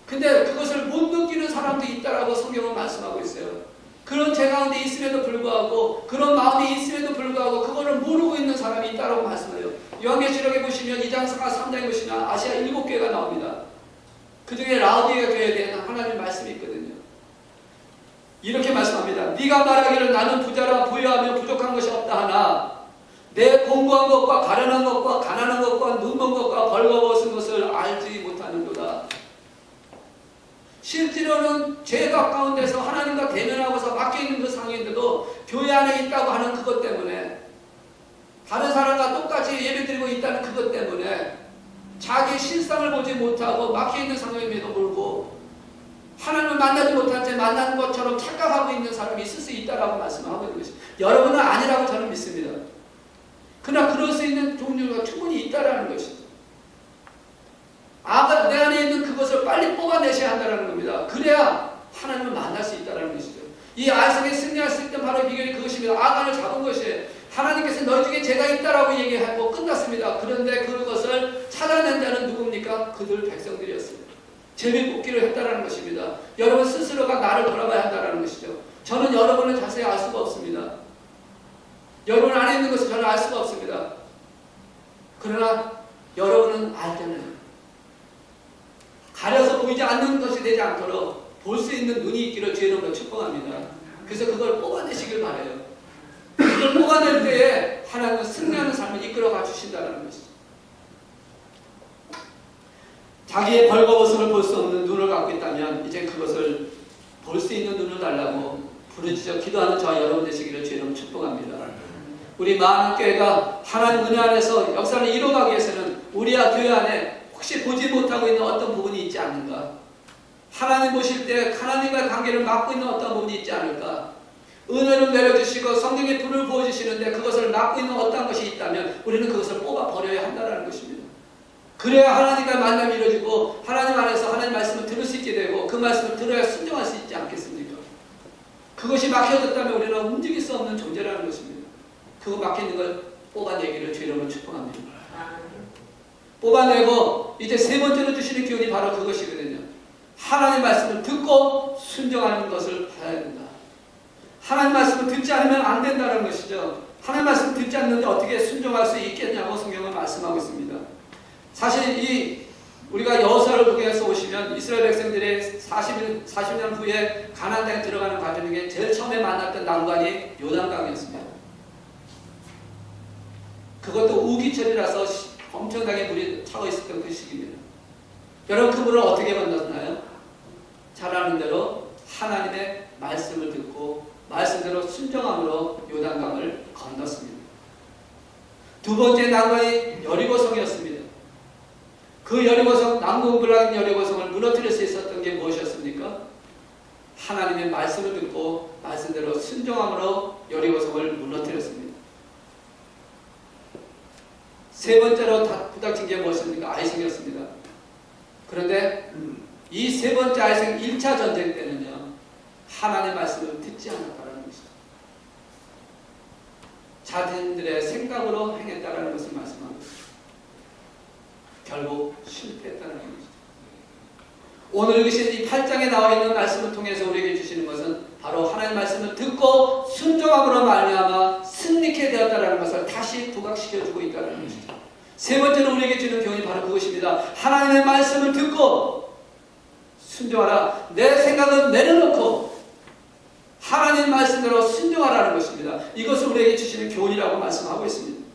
근데 그것을 못 느끼는 사람도 있다라고 성경은 말씀하고 있어요. 그런 죄 가운데 있음에도 불구하고, 그런 마음이 있음에도 불구하고 그거를 모르고 있는 사람이 있다라고 말씀해요. 요한계시록에 보시면 2장 3장에 보시면 아시아 7개가 나옵니다. 그 중에 라우디게아 교회에 대한 하나님의 말씀이 있거든요. 이렇게 말씀합니다. 네가 말하기를 나는 부자라 부유하며 부족한 것이 없다 하나 내 공부한 것과 가련한 것과 가난한 것과 눈먼 것과 벌거벗은 것을 알지 못하는도다. 실제로는 죄 가까운 데서 하나님과 대면하고서 막혀있는 그 상황인데도 교회 안에 있다고 하는 그것 때문에, 다른 사람과 똑같이 예배드리고 있다는 그것 때문에 자기 실상을 보지 못하고 막혀있는 상황임에도 불구하고 하나님을 만나지 못한 채 만나는 것처럼 착각하고 있는 사람이 있을 수 있다라고 말씀하고 있는 것입니다. 여러분은 아니라고 저는 믿습니다. 그러나 그럴 수 있는 종류가 충분히 있다라는 것이죠. 내 안에 있는 그것을 빨리 뽑아내셔야 한다는 겁니다. 그래야 하나님을 만날 수 있다는 것이죠. 이 아이성에 승리할 수 있던 바로 비결이 그것입니다. 아간을 잡은 것이에요. 하나님께서 너희 중에 죄가 있다라고 얘기하고 끝났습니다. 그런데 그것을 찾아낸 자는 누굽니까? 그들 백성들이었습니다. 죄를 뽑기를 했다는 것입니다. 여러분 스스로가 나를 돌아봐야 한다는 것이죠. 저는 여러분을 자세히 알 수가 없습니다. 여러분 안에 있는 것을 저는 알 수가 없습니다. 그러나 여러분은 알잖아요. 가려서 보이지 않는 것이 되지 않도록 볼 수 있는 눈이 있기를 주의 이름으로 축복합니다. 그래서 그걸 뽑아내시길 바라요. 그걸 뽑아낼 때에 하나님은 승리하는 삶을 이끌어가 주신다는 것이죠. 자기의 벌거벗음을 볼 수 없는 눈을 갖고 있다면 이제 그것을 볼 수 있는 눈을 달라고 부르짖어 기도하는 저와 여러분 되시기를 주의 이름으로 축복합니다. 우리 마음교회가 하나님 은혜 안에서 역사를 이뤄가기 위해서는 우리와 교회 안에 혹시 보지 못하고 있는 어떤 부분이 있지 않는가? 하나님 보실 때 하나님과의 관계를 막고 있는 어떤 부분이 있지 않을까? 은혜를 내려주시고 성령의 불을 부어주시는데 그것을 막고 있는 어떤 것이 있다면 우리는 그것을 뽑아버려야 한다는 것입니다. 그래야 하나님과의 만남이 이루어지고 하나님 안에서 하나님 말씀을 들을 수 있게 되고 그 말씀을 들어야 순종할 수 있지 않겠습니까? 그것이 막혀졌다면 우리는 움직일 수 없는 존재라는 것입니다. 그거 막혀있는 걸 뽑아내기를 주의 이름으로 축복합니다. 뽑아내고 이제 세 번째로 주시는 기운이 바로 그것이거든요. 하나님 말씀을 듣고 순종하는 것을 봐야 된다. 하나님 말씀을 듣지 않으면 안 된다는 것이죠. 하나님 말씀을 듣지 않는데 어떻게 순종할 수 있겠냐고 성경은 말씀하고 있습니다. 사실 우리가 여호수아를 통해서 보시면 이스라엘 백성들이 40년 후에 가나안 땅에 들어가는 과정 중에 제일 처음에 만났던 난관이 요단강이었습니다. 그것도 우기철이라서 엄청나게 물이 차고 있었던 그 시기입니다. 여러분 그 물을 어떻게 건넜나요? 잘 아는 대로 하나님의 말씀을 듣고 말씀대로 순종함으로 요단강을 건넜습니다. 두 번째 난관이 여리고성이었습니다. 그 여리고성, 난공불락인 여리고성을 무너뜨릴 수 있었던 게 무엇이었습니까? 하나님의 말씀을 듣고 말씀대로 순종함으로 여리고성을 무너뜨렸습니다. 세 번째로 부닥친 게 무엇입니까? 아이성이었습니다. 그런데 이 세 번째 아이성 1차 전쟁 때는요, 하나님의 말씀을 듣지 않았다는 것이죠. 자신들의 생각으로 행했다는 것을 말씀합니다. 결국 실패했다는 것이죠. 오늘 읽으신 이 8장에 나와 있는 말씀을 통해서 우리에게 주시는 것은 바로 하나님의 말씀을 듣고 순종함으로 말미암아 승리케 되었다는 것을 다시 부각시켜주고 있다는 것이죠. 세 번째로 우리에게 주는 교훈이 바로 그것입니다. 하나님의 말씀을 듣고 순종하라. 내 생각은 내려놓고 하나님 말씀대로 순종하라는 것입니다. 이것을 우리에게 주시는 교훈이라고 말씀하고 있습니다.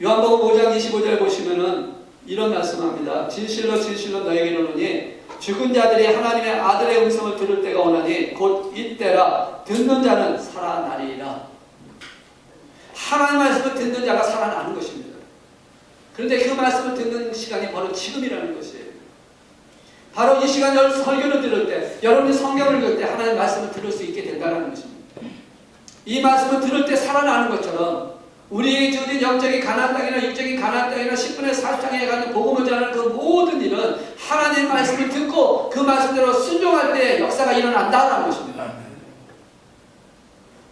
요한복음 5장 25절 보시면은 이런 말씀합니다. 진실로 진실로 너에게 이르노니 죽은 자들이 하나님의 아들의 음성을 들을 때가 오나니 곧 이때라. 듣는 자는 살아나리라. 하나님 말씀을 듣는 자가 살아나는 것입니다. 그런데 그 말씀을 듣는 시간이 바로 지금이라는 것이에요. 바로 이 시간 설교를 들을 때, 여러분이 성경을 읽을 때 하나님 말씀을 들을 수 있게 된다는 것입니다. 이 말씀을 들을 때 살아나는 것처럼 우리에게 주어진 영적인 가나안 땅이나 육적인 가나안 땅이나 10분의 40장에 가는 복음을 전하는 그 모든 일은 하나님의 말씀을 듣고 그 말씀대로 순종할 때 역사가 일어난다는 것입니다.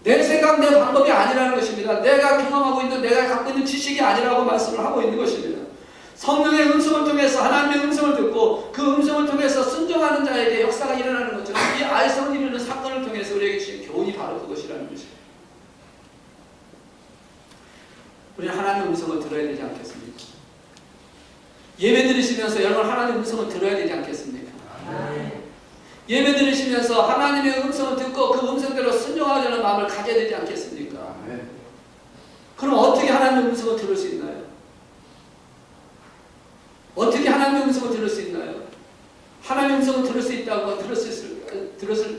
내 생각, 내 방법이 아니라는 것입니다. 내가 경험하고 있는, 내가 갖고 있는 지식이 아니라고 말씀을 하고 있는 것입니다. 성령의 음성을 통해서 하나님의 음성을 듣고 그 음성을 통해서 순종하는 자에게 역사가 일어나는 것처럼 이 아이성을 이루는 사건을 통해서 우리에게 주신 교훈이 바로 그것이라는 것입니다. 우리는 하나님의 음성을 들어야 되지 않겠습니까? 예배 드리시면서 여러분 하나님의 음성을 들어야 되지 않겠습니까? 예배 드리시면서 하나님의 음성을 듣고 그 음성대로 순종하려는 마음을 가져야 되지 않겠습니까? 그럼 어떻게 하나님의 음성을 들을 수 있나요? 어떻게 하나님의 음성을 들을 수 있나요? 하나님의 음성을 들을 수 있다고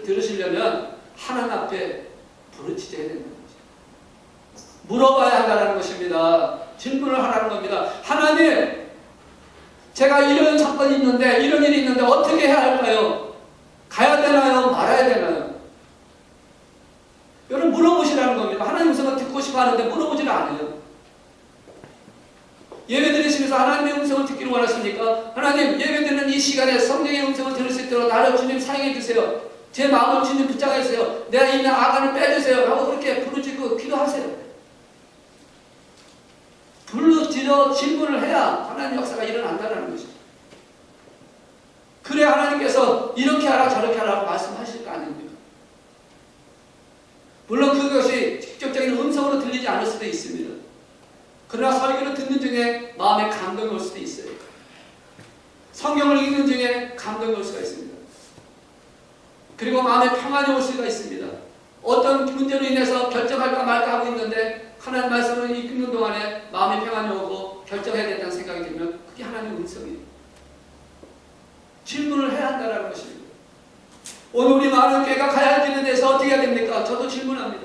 들으시려면 하나님 앞에 부르짖어야 되는 거죠. 물어봐야 한다는 것입니다. 질문을 하라는 겁니다. 하나님, 제가 이런 사건이 있는데, 이런 일이 있는데 어떻게 해야 할까요? 가야 되나요? 말아야 되나요? 여러분 물어보시라는 겁니다. 하나님 음성을 듣고 싶어 하는데 물어보지는 않아요. 예배 드리시면서 하나님의 음성을 듣기를 원하십니까? 하나님, 예배 드리는 이 시간에 성령의 음성을 들을 수 있도록 나를 주님 사용해 주세요. 제 마음을 주님 붙잡아 주세요. 내가 있는 악안을 빼주세요. 라고 그렇게 부르짖고 기도하세요. 불러지어 질문을 해야 하나님 역사가 일어난다는 것이죠. 그래 하나님께서 이렇게 하라 저렇게 하라고 말씀하실 거 아닙니까? 물론 그것이 직접적인 음성으로 들리지 않을 수도 있습니다. 그러나 설교를 듣는 중에 마음에 감동이 올 수도 있어요. 성경을 읽는 중에 감동이 올 수가 있습니다. 그리고 마음에 평안이 올 수가 있습니다. 어떤 문제로 인해서 결정할까 말까 하고 있는데 하나님 말씀을 읽는 동안에 마음의 평안이 오고 결정해야 된다는 생각이 들면 그게 하나님의 음성이에요. 질문을 해야 한다는 것입니다. 오늘 우리 많은 교회가 가야 할 길에 대해서 어떻게 해야 됩니까? 저도 질문합니다.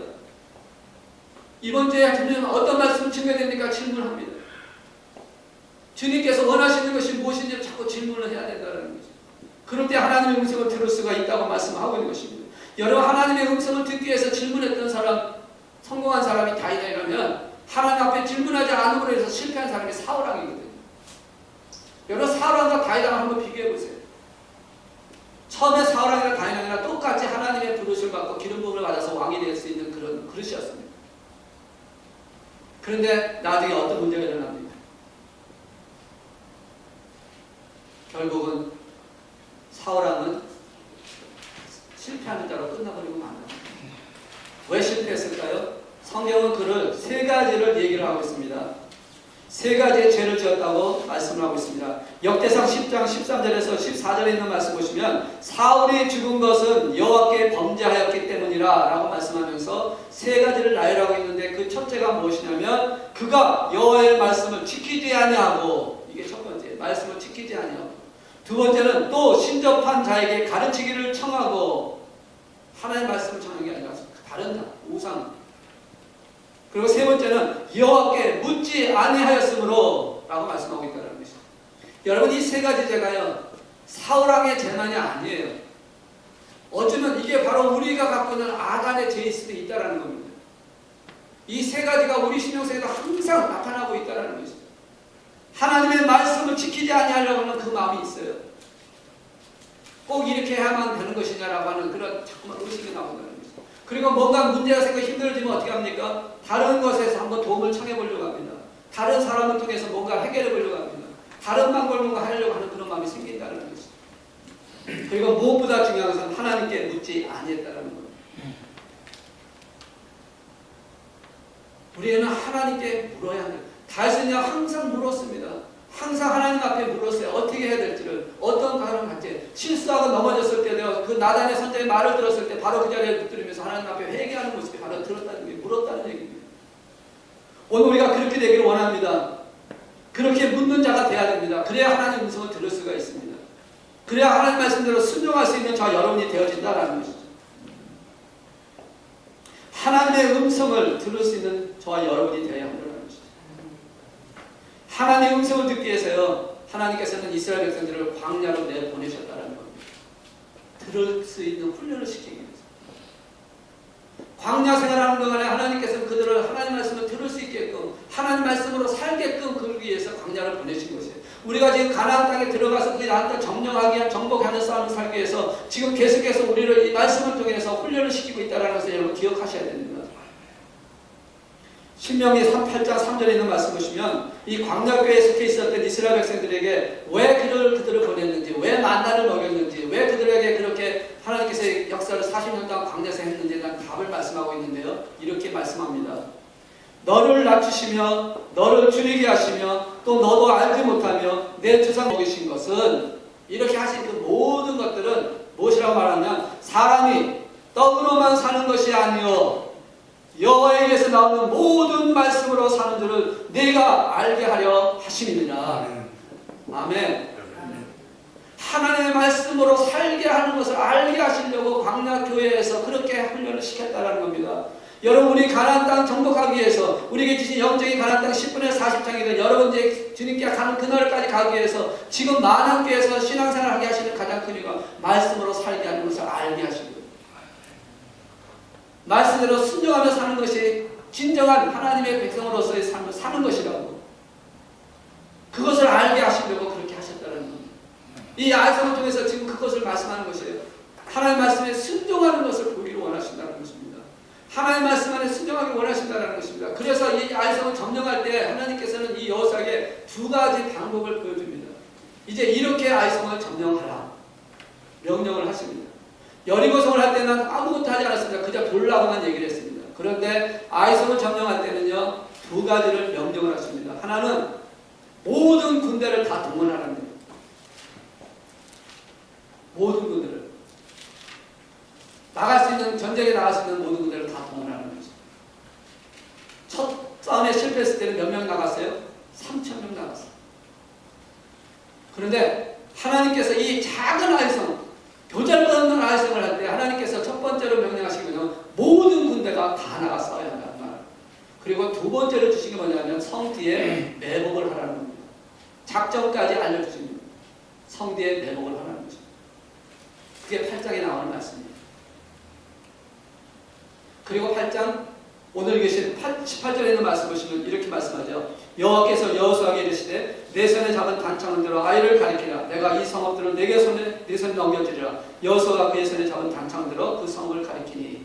이번 주에 들으면 어떤 말씀을 증거해야 됩니까? 질문합니다. 주님께서 원하시는 것이 무엇인지 자꾸 질문을 해야 된다는 거죠. 그럴 때 하나님의 음성을 들을 수가 있다고 말씀하고 있는 것입니다. 여러분 하나님의 음성을 듣기 위해서 질문했던 사람, 성공한 사람이 다이다이라면 하나님 앞에 질문하지 않음으로 해서 실패한 사람이 사울왕이거든요. 여러분 사울왕과 다이다를 한번 비교해 보세요. 처음에 사울왕이나 다이다이나 똑같이 하나님의 부르심을 받고 기름 부음을 받아서 왕이 될 수 있는 그런 그릇이었습니다. 그런데 나중에 어떤 문제가 일어납니다. 결국은 사울왕은 실패하는 자로 끝나버리고 맙니다. 왜 실패했을까요? 성경은 그를 세 가지를 얘기를 하고 있습니다. 세 가지의 죄를 지었다고 말씀을 하고 있습니다. 역대상 10장 13절에서 14절에 있는 말씀 보시면 사울이 죽은 것은 여호와께 범죄하였기 때문이라 라고 말씀하면서 세 가지를 나열하고 있는데 그 첫째가 무엇이냐면 그가 여호와의 말씀을 지키지 아니하고, 이게 첫 번째, 말씀을 지키지 아니하고, 두 번째는 또 신접한 자에게 가르치기를 청하고, 하나님의 말씀을 청하는 게 아니라 다른 자, 우상. 그리고 세 번째는 여호와께 묻지 아니하였으므로 라고 말씀하고 있다는 것이죠. 여러분 이 세 가지 죄가요 사울왕의 죄만이 아니에요. 어쩌면 이게 바로 우리가 갖고 있는 아간의 죄일 수도 있다는 겁니다. 이 세 가지가 우리 신앙생활에도 항상 나타나고 있다는 것이죠. 하나님의 말씀을 지키지 아니하려고 하는 그 마음이 있어요. 꼭 이렇게 해야만 되는 것이냐라고 하는 그런 자꾸만 의식이 나온다는 거죠. 그리고 뭔가 문제가 생겨 힘들어지면 어떻게 합니까? 다른 것에서 한번 도움을 청해 보려고 합니다. 다른 사람을 통해서 뭔가 해결해 보려고 합니다. 다른 방법을 뭔가 하려고 하는 그런 마음이 생긴다는 것이죠. 그리고 무엇보다 중요한 것은 하나님께 묻지 아니했다는 겁니다. 우리는 하나님께 물어야 합니다. 다윗은 항상 물었습니다. 항상 하나님 앞에 물었어요. 어떻게 해야 될지를, 어떤 가능을 할지. 실수하고 넘어졌을 때 내가 그 나단의 선자의 말을 들었을 때 바로 그 자리에 붙들면서 하나님 앞에 회개하는 모습이 바로 들었다는 게 물었다는 얘기입니다. 오늘 우리가 그렇게 되기를 원합니다. 그렇게 묻는 자가 돼야 됩니다. 그래야 하나님의 음성을 들을 수가 있습니다. 그래야 하나님 말씀대로 순종할 수 있는 저와 여러분이 되어진다는 것이죠. 하나님의 음성을 들을 수 있는 저와 여러분이 되어야 한다는 것이죠. 하나님의 음성을 듣기 위해서요, 하나님께서는 이스라엘 백성들을 광야로 내보내셨다는 겁니다. 들을 수 있는 훈련을 시키기 위해서. 광야 생활하는 동안에 하나님께서는 그들을 하나님 말씀을 들을 수 있게끔, 하나님 말씀으로 살게끔 그러기 위해서 광야를 보내신 것이에요. 우리가 지금 가나안 땅에 들어가서 그 땅을 정령하게 정복하는 싸움을 살기 위해서 지금 계속해서 우리를 이 말씀을 통해서 훈련을 시키고 있다는 것을 여러분 기억하셔야 됩니다. 신명기 8장 3절에 있는 말씀 보시면 이 광야교회에 속해 있었던 이스라엘 백성들에게 왜 그들을 보냈는지, 왜 만나를 먹였는지, 왜 그들에게 그렇게 하나님께서 역사를 40년 동안 광야에서 했는지에 대한 답을 말씀하고 있는데요. 이렇게 말씀합니다. 너를 낮추시며 너를 줄이게 하시며 또 너도 알지 못하며 내 조상 먹이신 것은, 이렇게 하신 그 모든 것들은 무엇이라고 말하냐면 사람이 떡으로만 사는 것이 아니요 여호와에게서 나오는 모든 말씀으로 사는 줄을 내가 알게 하려 하심이니라. 아멘. 하나님의 말씀으로 살게 하는 것을 알게 하시려고 광야 교회에서 그렇게 훈련을 시켰다는 겁니다. 여러분, 우리 가나안 땅 정복하기 위해서, 우리에게 주신 영적인 가나안 땅 10분의 40장이든 여러분 이제 주님께 가는 그날까지 가기 위해서 지금 만학교에서 신앙생활하게 하시는 가장 큰 이유가 말씀으로 살게 하는 것을 알게 하시는 거예요. 말씀대로 순종하며 사는 것이 진정한 하나님의 백성으로서의 삶을 사는 것이라고, 그것을 알게 하시려고 그렇게 하셨다는 겁니다. 이 아이성을 통해서 지금 그것을 말씀하는 것이에요. 하나님 말씀에 순종하는 것을 보기를 원하신다는 것입니다. 하나님 말씀 안에 순종하기 원하신다는 것입니다. 그래서 이 아이성을 점령할 때 하나님께서는 이 여호수아에게 두 가지 방법을 보여줍니다. 이제 이렇게 아이성을 점령하라 명령을 하십니다. 여리고성을 할 때는 아무것도 하지 않았습니다. 그저 보려고만 얘기를 했습니다. 그런데 아이성을 점령할 때는요, 두 가지를 명령을 하십니다. 하나는 모든 군대를 다 동원하라는 겁니다. 모든 군대를, 나갈 수 있는, 전쟁에 나갈 수 있는 모든 군대를 다 동원하는 거죠. 첫 싸움에 실패했을 때는 몇 명 나갔어요? 3,000명 나갔어요. 그런데 하나님께서 이 작은 아이성, 보잘것없는 아이성을 할 때 하나님께서 첫 번째로 명령하시기는 모든 군대가 다 나가 싸워야 한다는 말. 그리고 두 번째로 주신 게 뭐냐면 성 뒤에 매복을 하라는 겁니다. 작전까지 알려주십니다. 성 뒤에 매복을 하라는 거죠. 그게 8장에 나오는 말씀입니다. 그리고 8장 오늘 계신 18절에 있는 말씀 보시면 이렇게 말씀하죠. 여호와께서 여호수아에게 이르시되 내 손에 잡은 단창을 들어 아이를 가리키라. 내가 이 성읍들을 내 손에 넘겨주리라. 여호수아가 그의 손에 잡은 단창을 들어 그 성읍을 가리키니.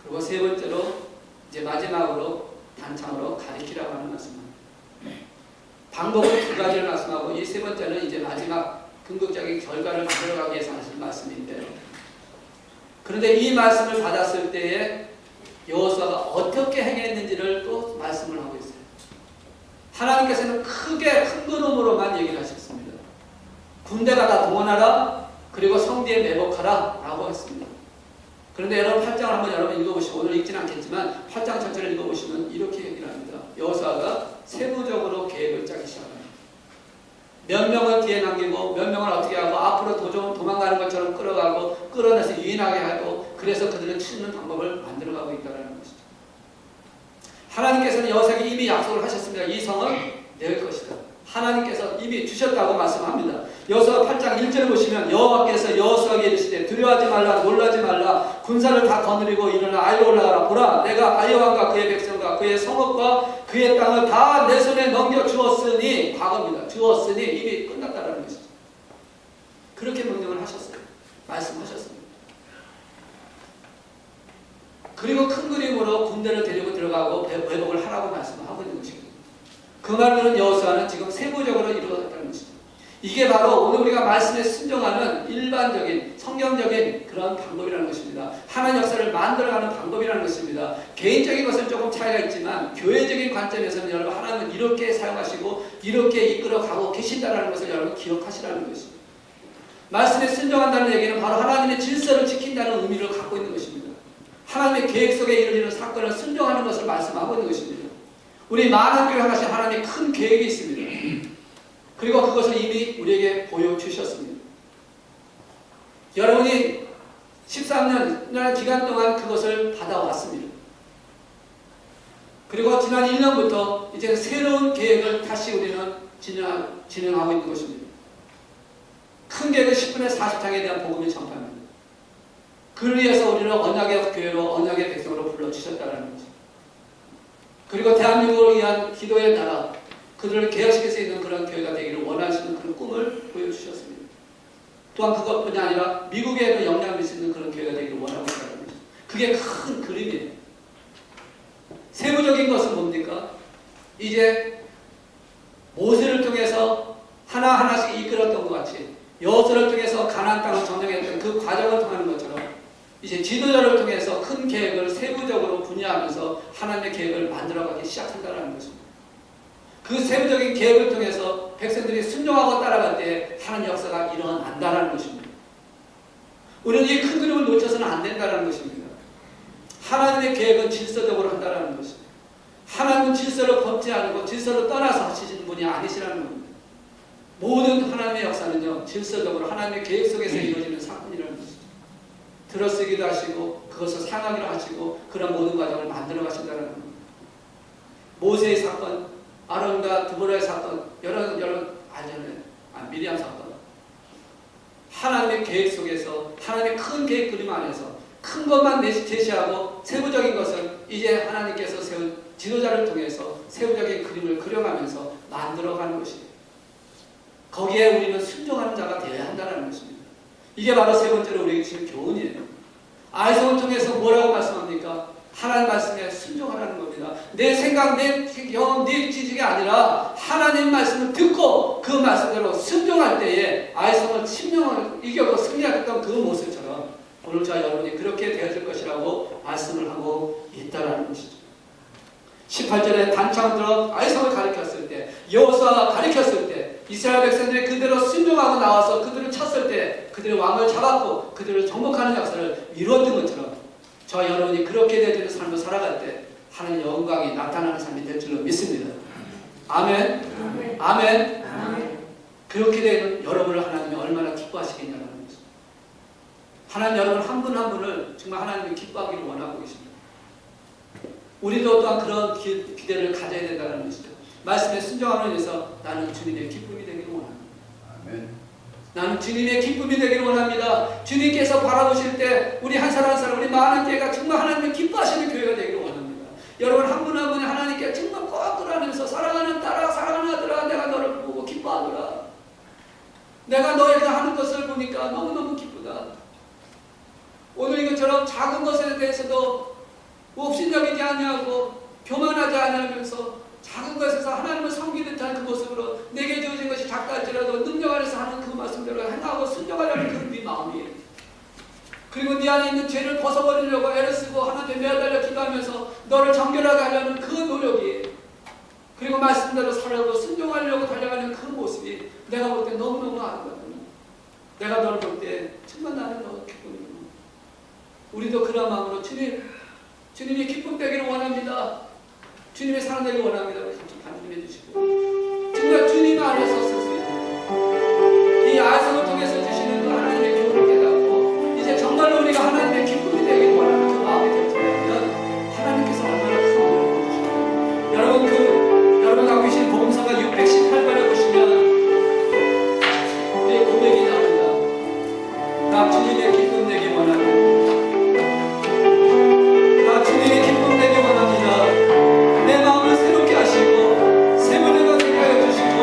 그리고 세 번째로 이제 마지막으로 단창으로 가리키라고 하는 말씀입니다. 방법은 두 가지를 말씀하고 이 세 번째는 이제 마지막 궁극적인 결과를 만들어가기 위해서 하시는 말씀인데, 그런데 이 말씀을 받았을 때에 여호수아가 어떻게 행했는지를 또 말씀을 하고 있어요. 하나님께서는 크게 큰 그림으로만 얘기를 하셨습니다. 군대가 다 동원하라, 그리고 성뒤에 매복하라 라고 했습니다. 그런데 여러분 8장을 한번 여러분 읽어보시고, 오늘 읽지는 않겠지만 8장 전체를 읽어보시면 이렇게 얘기를 합니다. 여호수아가 세부적으로 계획을 짜기 시작합니다. 몇 명을 뒤에 남기고 몇 명을 어떻게 하고 앞으로 도망가는 것처럼 끌어가고 끌어내서 유인하게 하고, 그래서 그들을 치는 방법을 만들어가고 있다는 것이죠. 하나님께서는 여호수아에게 이미 약속을 하셨습니다. 이 성은 내 것이다. 하나님께서 이미 주셨다고 말씀합니다. 여호수아 8장 1절을 보시면 여호와께서 여호수아에게 이르시되 두려워하지 말라, 놀라지 말라, 군사를 다 거느리고 일어나 아이로 올라가라. 보라, 내가 아이 왕과 그의 백성과 그의 성읍과 그의 땅을 다 내 손에 넘겨 주었으니, 과거입니다. 주었으니 이미 끝났다라는 것이죠. 그렇게 명령을 하셨어요. 말씀하셨습니다. 그리고 큰 그림으로 군대를 데리고 들어가고 회복을 하라고 말씀하고 있는 것이거든요. 그 말로는 여호수아는 지금 세부적으로 이루어졌다는 것이죠. 이게 바로 오늘 우리가 말씀에 순종하는 일반적인 성경적인 그런 방법이라는 것입니다. 하나님 역사를 만들어가는 방법이라는 것입니다. 개인적인 것은 조금 차이가 있지만 교회적인 관점에서는 여러분 하나님은 이렇게 사용하시고 이렇게 이끌어가고 계신다는 것을 여러분 기억하시라는 것입니다. 말씀에 순종한다는 얘기는 바로 하나님의 질서를 지킨다는 의미를 갖고 있는 것입니다. 하나님의 계획 속에 이루어지는 사건을 순종하는 것을 말씀하고 있는 것입니다. 우리 만학교에 하나씩 하나님의 큰 계획이 있습니다. 그리고 그것을 이미 우리에게 보여주셨습니다. 여러분이 13년이라는 기간 동안 그것을 받아왔습니다. 그리고 지난 1년부터 이제 새로운 계획을 다시 우리는 진행하고 있는 것입니다. 큰 계획은 10분의 40장에 대한 복음의 전파입니다. 그를 위해서 우리를 언약의 교회로, 언약의 백성으로 불러주셨다는 거죠. 그리고 대한민국을 위한 기도의 나라, 그들을 개혁시킬 수 있는 그런 교회가 되기를 원하시는 그런 꿈을 보여주셨습니다. 또한 그것뿐이 아니라 미국에도 영향을 미칠 수 있는 그런 교회가 되기를 원하고 있다는 거죠. 그게 큰 그림이에요. 세부적인 것은 뭡니까? 이제 모세를 통해서 하나하나씩 이끌었던 것 같이 여호수아를 통해서 가나안 땅을 점령했던 그 과정을 통하는 것처럼 이제 지도자를 통해서 큰 계획을 세부적으로 분야하면서 하나님의 계획을 만들어가기 시작한다는 것입니다. 그 세부적인 계획을 통해서 백성들이 순종하고 따라갈 때 하나님 역사가 일어난다는 것입니다. 우리는 이 큰 그림을 놓쳐서는 안 된다는 것입니다. 하나님의 계획은 질서적으로 한다는 것입니다. 하나님은 질서를 범치 않고 질서를 떠나서 하시는 분이 아니시라는 겁니다. 모든 하나님의 역사는요, 질서적으로 하나님의 계획 속에서 이루어지는 사건이라는 것입니다. 들어쓰기도 하시고 그것을 상하기로 하시고 그런 모든 과정을 만들어 가신다는 겁니다. 모세의 사건, 아론과 드보라의 사건, 여러 미리암 사건, 하나님의 계획 속에서 하나님의 큰 계획 그림 안에서 큰 것만 제시하고 세부적인 것을 이제 하나님께서 세운 지도자를 통해서 세부적인 그림을 그려가면서 만들어가는 것입니다. 거기에 우리는 순종하는 자가 되어야 한다는 것입니다. 이게 바로 세 번째로 우리에게 지금 교훈이에요. 아이성을 통해서 뭐라고 말씀합니까? 하나님 말씀에 순종하라는 겁니다. 내 생각, 내 경험, 내 지식이 아니라 하나님 말씀을 듣고 그 말씀대로 순종할 때에 아이성을 침령을 이겨고 승리했던 그 모습처럼 오늘 저와 여러분이 그렇게 되어질 것이라고 말씀을 하고 있다는 것이죠. 18절에 단창 들어 아이성을 가리켰을 때, 여호수아가 가리켰을 때 이스라엘 백성들이 그대로 순종하고 나와서 그들을 쳤을 때 그들의 왕을 잡았고 그들을 정복하는 역사를 이루었던 것처럼 저와 여러분이 그렇게 되어지는 삶을 살아갈 때 하나님의 영광이 나타나는 삶이 될 줄로 믿습니다. 아멘. 아멘. 아멘. 아멘. 그렇게 되는 여러분을 하나님이 얼마나 기뻐하시겠냐는 것입니다. 하나님 여러분 한 분 한 분을 정말 하나님이 기뻐하기를 원하고 계십니다. 우리도 또한 그런 기대를 가져야 된다는 것이죠. 말씀에 순종함으로 인해서 나는 주님의 기쁨이 되기를 원합니다. 아멘. 나는 주님의 기쁨이 되기를 원합니다. 주님께서 바라보실 때 우리 한 사람 한 사람, 우리 많은 교회가 정말 하나님을 기뻐하시는 교회가 되기를 원합니다. 여러분 한 분 한 분이 하나님께 정말 꼭 끌어안으면서 사랑하는 딸아, 사랑하는 아들아, 내가 너를 보고 기뻐하노라. 내가 너에게 하는 것을 보니까 너무너무 기쁘다. 오늘 이것처럼 작은 것에 대해서도 업신여기지 아니하고 교만하지 아니하면서 작은 것에서 하나님을 섬기는 듯한 그 모습으로 내게 주어진 것이 작다 할지라도 능력 안에서 하는 그 말씀대로 행하고 순종하려는 그 네 마음이에요. 그리고 네 안에 있는 죄를 벗어버리려고 애를 쓰고 하나님께 매달려 기도하면서 너를 정결하게 하려는 그 노력이, 그리고 말씀대로 살려고 순종하려고 달려가는 그 모습이 내가 볼 때 너무너무 아름답거든요. 내가 너를 볼 때 정말 나는 너무 기쁨이구나. 우리도 그런 마음으로 주님이 기쁨 되기를 원합니다. 주님의 사랑 되기를 원합니다. 좀 간증해 주시고 정말 주님 안에서 서서 이 아이성을 통해서 주시는 그 하나님의 기쁨을 깨닫고 이제 정말로 우리가 하나님의 기쁨이 되기를 원하는 그 마음이 되어지면 하나님께서 얼마나 큰 은혜를 주시고 여러분 갖고 계신 복음서가 618번에 보시면 우리의 고백이 나옵니다. 나 주님의 기쁨 되기 원합니다. 주님의 기쁨 되기 원합니다. 내 마음을 새롭게 하시고 새 문제가 되게 하여 주시고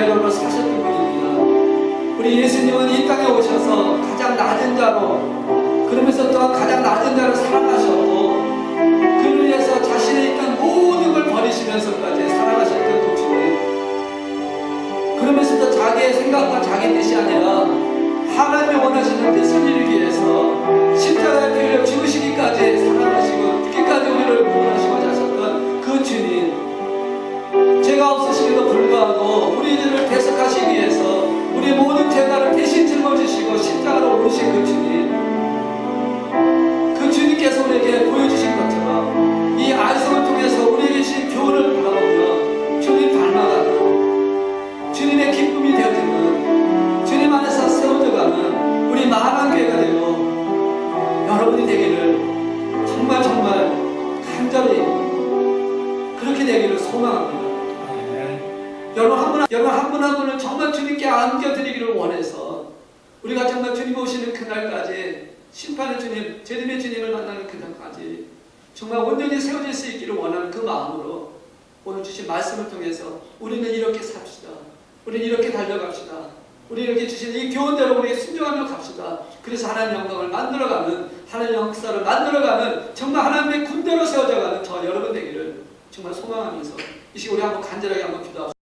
베드로로 사셨던 분입니다. 우리 예수님은 이 땅에 오셔서 가장 낮은 자로, 그러면서 또한 가장 낮은 자를 사랑하셨고, 그를 위해서 자신의 있던 모든 걸 버리시면서까지 사랑하셨던 그 주님. 그러면서도 자기의 생각과 자기 뜻이 아니라 하나님이 원하시는 뜻을 이루기 위해서 십자가의 피를 죽으시기까지 사랑하시고 죽기까지 우리를 구원하시고자 하셨던 그 주님. 죄가 없으심에도 불구하고 우리 죄를 대속하시기 위해서 우리 모든 죄가를 대신 짊어지시고 십자가로 오르신 그 주님. 그 주님께서 우리에게 보여주신 것처럼 이 안성을 통해서 우리에게 주신 교훈을 바라보며 주님 닮아가는, 주님의 기쁨이 되어지는, 주님 안에서 세워져가는 우리 만왕교회가 되고 여러분이 되기를 정말 간절히 그렇게 되기를 소망합니다. 여러분 한 분 한 분을 정말 주님께 안겨드리기를 원해서 우리가 정말 주님 오시는 그날까지, 심판의 주님, 재림의 주님을 만나는 그날까지 정말 온전히 세워질 수 있기를 원하는 그 마음으로 오늘 주신 말씀을 통해서 우리는 이렇게 삽시다. 우리는 이렇게 달려갑시다. 우리 이렇게 주신 이 교훈대로 우리에게 순종하며 갑시다. 그래서 하나님의 영광을 만들어가는, 하나님의 역사를 만들어가는, 정말 하나님의 군대로 세워져가는 저 여러분 되기를 정말 소망하면서 이 시간 우리 한번 간절하게 한번 기도합시다.